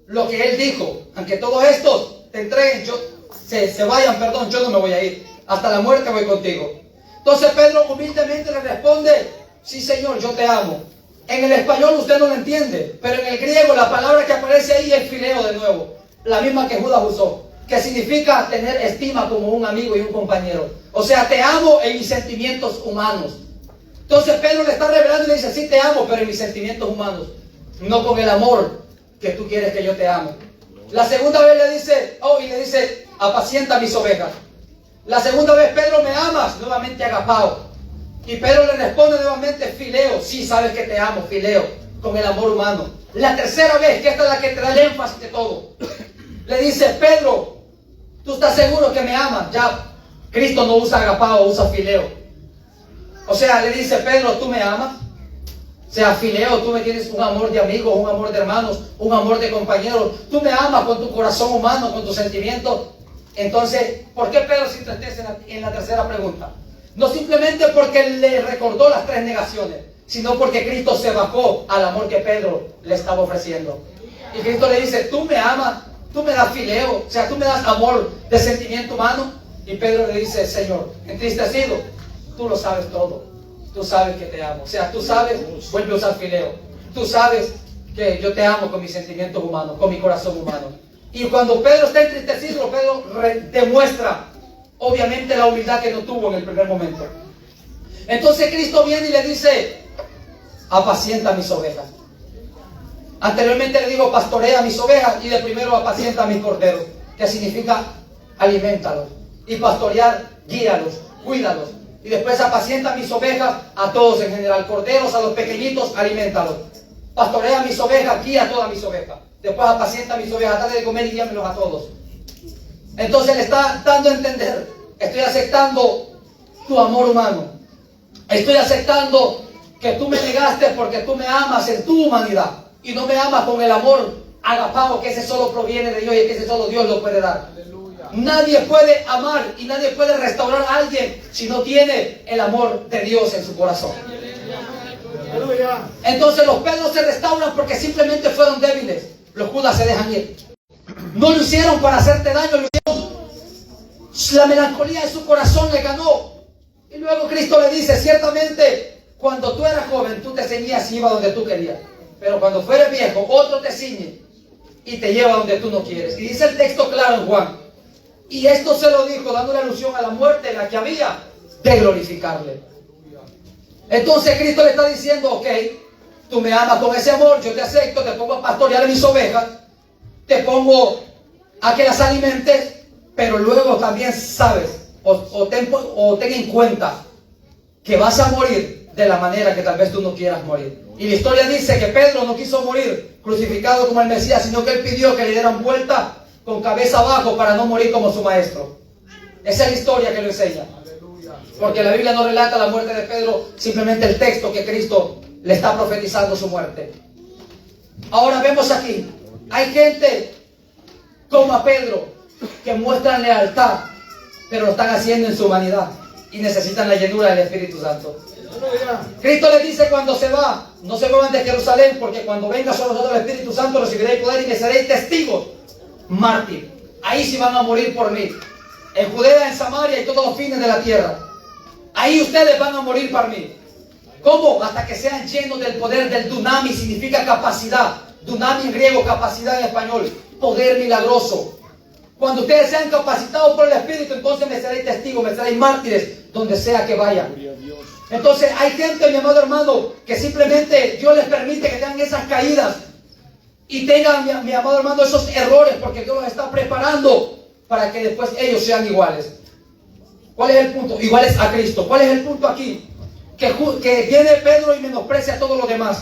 Lo que él dijo: aunque todos estos te entreguen, se vayan, perdón, yo no me voy a ir. Hasta la muerte voy contigo. Entonces Pedro humildemente le responde: sí, Señor, yo te amo. En el español usted no lo entiende, pero en el griego la palabra que aparece ahí es fileo de nuevo. La misma que Judas usó, que significa tener estima como un amigo y un compañero. O sea, te amo en mis sentimientos humanos. Entonces Pedro le está revelando y le dice: sí te amo, pero en mis sentimientos humanos, no con el amor que tú quieres que yo te ame. La segunda vez le dice, oh, y le dice: apacienta mis ovejas. La segunda vez: Pedro, ¿me amas? Nuevamente agapao. Y Pedro le responde nuevamente: fileo. Sí, sabes que te amo, fileo, con el amor humano. La tercera vez, que esta es la que te da el énfasis de todo, le dice: Pedro, ¿tú estás seguro que me amas? Ya, Cristo no usa agapao, usa fileo. O sea, le dice: Pedro, ¿tú me amas? O sea, fileo, tú me tienes un amor de amigos, un amor de hermanos, un amor de compañeros. Tú me amas con tu corazón humano, con tus sentimientos. Entonces, ¿por qué Pedro se entristece en la tercera pregunta? No simplemente porque le recordó las 3 negaciones, sino porque Cristo se bajó al amor que Pedro le estaba ofreciendo. Y Cristo le dice: tú me amas, tú me das fileo, o sea, tú me das amor de sentimiento humano. Y Pedro le dice: Señor, entristecido, tú lo sabes todo. Tú sabes que te amo. O sea, tú sabes, vuelve a usar fileo. Tú sabes que yo te amo con mis sentimientos humanos, con mi corazón humano. Y cuando Pedro está entristecido, Pedro demuestra obviamente la humildad que no tuvo en el primer momento. Entonces Cristo viene y le dice: apacienta mis ovejas. Anteriormente le digo: pastorea mis ovejas, y de primero apacienta mis corderos, que significa aliméntalos. Y pastorear, guíalos, cuídalos. Y después apacienta mis ovejas, a todos en general, corderos, a los pequeñitos, aliméntalos. Pastorea mis ovejas, guía a todas mis ovejas. Después apacienta mis ovejas, dale de comer y guíamelos a todos. Entonces le está dando a entender: estoy aceptando tu amor humano. Estoy aceptando que tú me negaste porque tú me amas en tu humanidad y no me amas con el amor agapao, que ese solo proviene de Dios y que ese solo Dios lo puede dar. Aleluya. Nadie puede amar y nadie puede restaurar a alguien si no tiene el amor de Dios en su corazón. Aleluya. Entonces los Pedros se restauran porque simplemente fueron débiles. Los Judas se dejan ir. No lo hicieron para hacerte daño, lo hicieron. La melancolía de su corazón le ganó. Y luego Cristo le dice: ciertamente, cuando tú eras joven, tú te ceñías y ibas donde tú querías. Pero cuando fueres viejo, otro te ciñe y te lleva donde tú no quieres. Y dice el texto claro en Juan: y esto se lo dijo dando la alusión a la muerte en la que había de glorificarle. Entonces Cristo le está diciendo: ok, tú me amas con ese amor, yo te acepto, te pongo a pastorear mis ovejas, te pongo a que las alimentes, pero luego también sabes o ten en cuenta que vas a morir de la manera que tal vez tú no quieras morir. Y la historia dice que Pedro no quiso morir crucificado como el Mesías, sino que él pidió que le dieran vuelta con cabeza abajo para no morir como su maestro. Esa es la historia que lo enseña. Porque la Biblia no relata la muerte de Pedro, simplemente el texto que Cristo le está profetizando su muerte. Ahora vemos aquí, hay gente como a Pedro que muestran lealtad, pero lo están haciendo en su humanidad y necesitan la llenura del Espíritu Santo. Cristo les dice cuando se va: no se muevan de Jerusalén, porque cuando venga sobre nosotros el Espíritu Santo recibiréis poder y me seréis testigos mártir. Ahí sí van a morir por mí. En Judea, en Samaria y todos los fines de la tierra. Ahí ustedes van a morir por mí. ¿Cómo? Hasta que sean llenos del poder del dunamis. Significa capacidad. Dunamis en griego, capacidad en español. Poder milagroso. Cuando ustedes sean capacitados por el Espíritu, entonces me seréis testigos, me seréis mártires donde sea que vayan. Entonces hay gente, mi amado hermano, que simplemente Dios les permite que tengan esas caídas y tengan, mi amado hermano, esos errores, porque Dios los está preparando para que después ellos sean iguales. ¿Cuál es el punto? Iguales a Cristo. ¿Cuál es el punto aquí? Que viene Pedro y menosprecia a todos los demás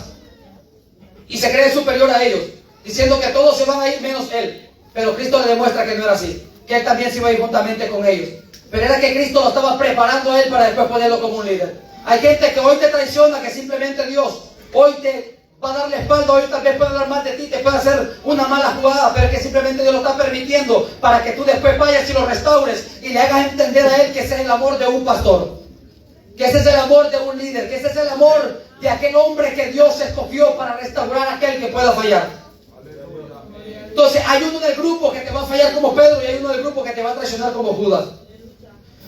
y se cree superior a ellos, diciendo que todos se van a ir menos él. Pero Cristo le demuestra que no era así, que él también se iba a ir juntamente con ellos. Pero era que Cristo lo estaba preparando a él para después ponerlo como un líder. Hay gente que hoy te traiciona, que simplemente Dios hoy te va a dar la espalda, hoy tal vez puede hablar más de ti, te puede hacer una mala jugada, pero es que simplemente Dios lo está permitiendo para que tú después vayas y lo restaures y le hagas entender a él que ese es el amor de un pastor, que ese es el amor de un líder, que ese es el amor de aquel hombre que Dios escogió para restaurar a aquel que pueda fallar. Entonces hay uno del grupo que te va a fallar como Pedro y hay uno del grupo que te va a traicionar como Judas.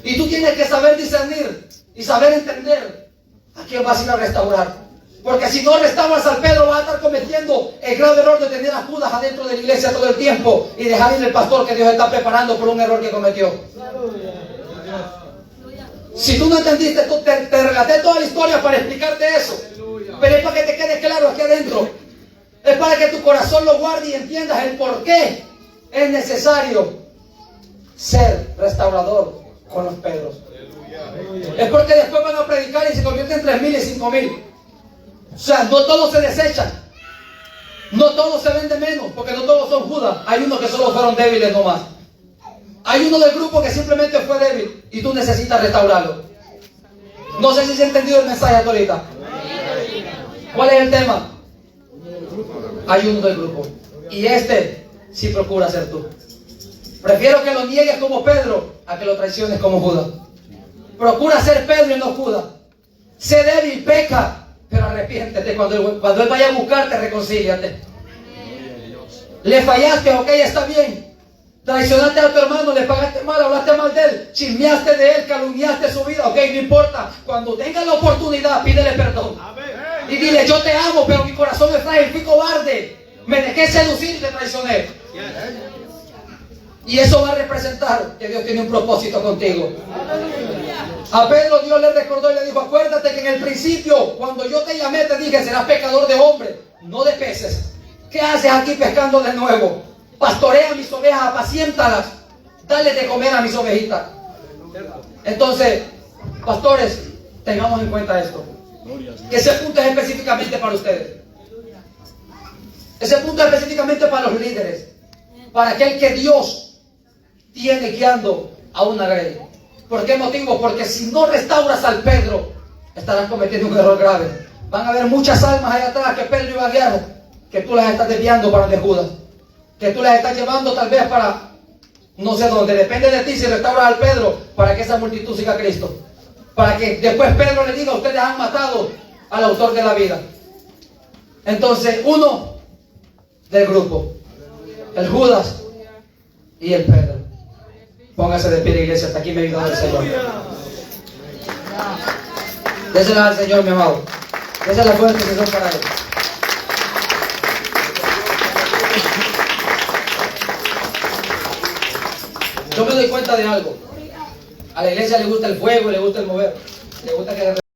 Y tú tienes que saber discernir y saber entender a quién vas a ir a restaurar. Porque si no restauras al Pedro, vas a estar cometiendo el grave error de tener a Judas adentro de la iglesia todo el tiempo y dejar ir el pastor que Dios está preparando por un error que cometió. Si tú no entendiste, te relaté toda la historia para explicarte eso. Pero es para que te quede claro aquí adentro. Es para que tu corazón lo guarde y entiendas el por qué es necesario ser restaurador con los Pedros. Es porque después van a predicar y se convierten en 3,000 y 5,000. O sea, no todos se desechan. No todos se ven de menos, porque no todos son Judas. Hay unos que solo fueron débiles nomás. Hay uno del grupo que simplemente fue débil y tú necesitas restaurarlo. No sé si se ha entendido el mensaje hasta ahorita. ¿Cuál es el tema? Hay uno del grupo. Y este sí procura ser tú. Prefiero que lo niegues como Pedro a que lo traiciones como Judas. Procura ser Pedro y no Judas. Sé débil, peca, pero arrepiéntete. Cuando él vaya a buscarte, reconcíliate. Le fallaste, ok, está bien. Traicionaste a tu hermano, le pagaste mal, hablaste mal de él, chismeaste de él, calumniaste su vida, ok, no importa. Cuando tengas la oportunidad, pídele perdón. Y dile, yo te amo, pero mi corazón es frágil, fui cobarde. Me dejé seducir y te traicioné. Y eso va a representar que Dios tiene un propósito contigo. A Pedro Dios le recordó y le dijo, acuérdate que en el principio, cuando yo te llamé, te dije, serás pescador de hombres, no de peces. ¿Qué haces aquí pescando de nuevo? Pastorea mis ovejas, apaciéntalas, dale de comer a mis ovejitas. Entonces, pastores, tengamos en cuenta esto. Que ese punto es específicamente para ustedes. Ese punto es específicamente para los líderes. Para aquel que Dios tiene guiando a una grey. ¿Por qué motivo? Porque si no restauras al Pedro, estarás cometiendo un error grave. Van a haber muchas almas allá atrás que Pedro iba a guiar, que tú las estás desviando para donde Judas. Que tú las estás llevando tal vez para no sé dónde. Depende de ti si restauras al Pedro para que esa multitud siga a Cristo. Para que después Pedro le diga, ustedes han matado al autor de la vida. Entonces, uno del grupo, el Judas y el Pedro. Póngase de pie, iglesia, hasta aquí me ayuda el Señor. Désela al Señor, mi amado. Esa es la fuerza que son para él. Yo me doy cuenta de algo. A la iglesia le gusta el fuego, le gusta el mover, le gusta que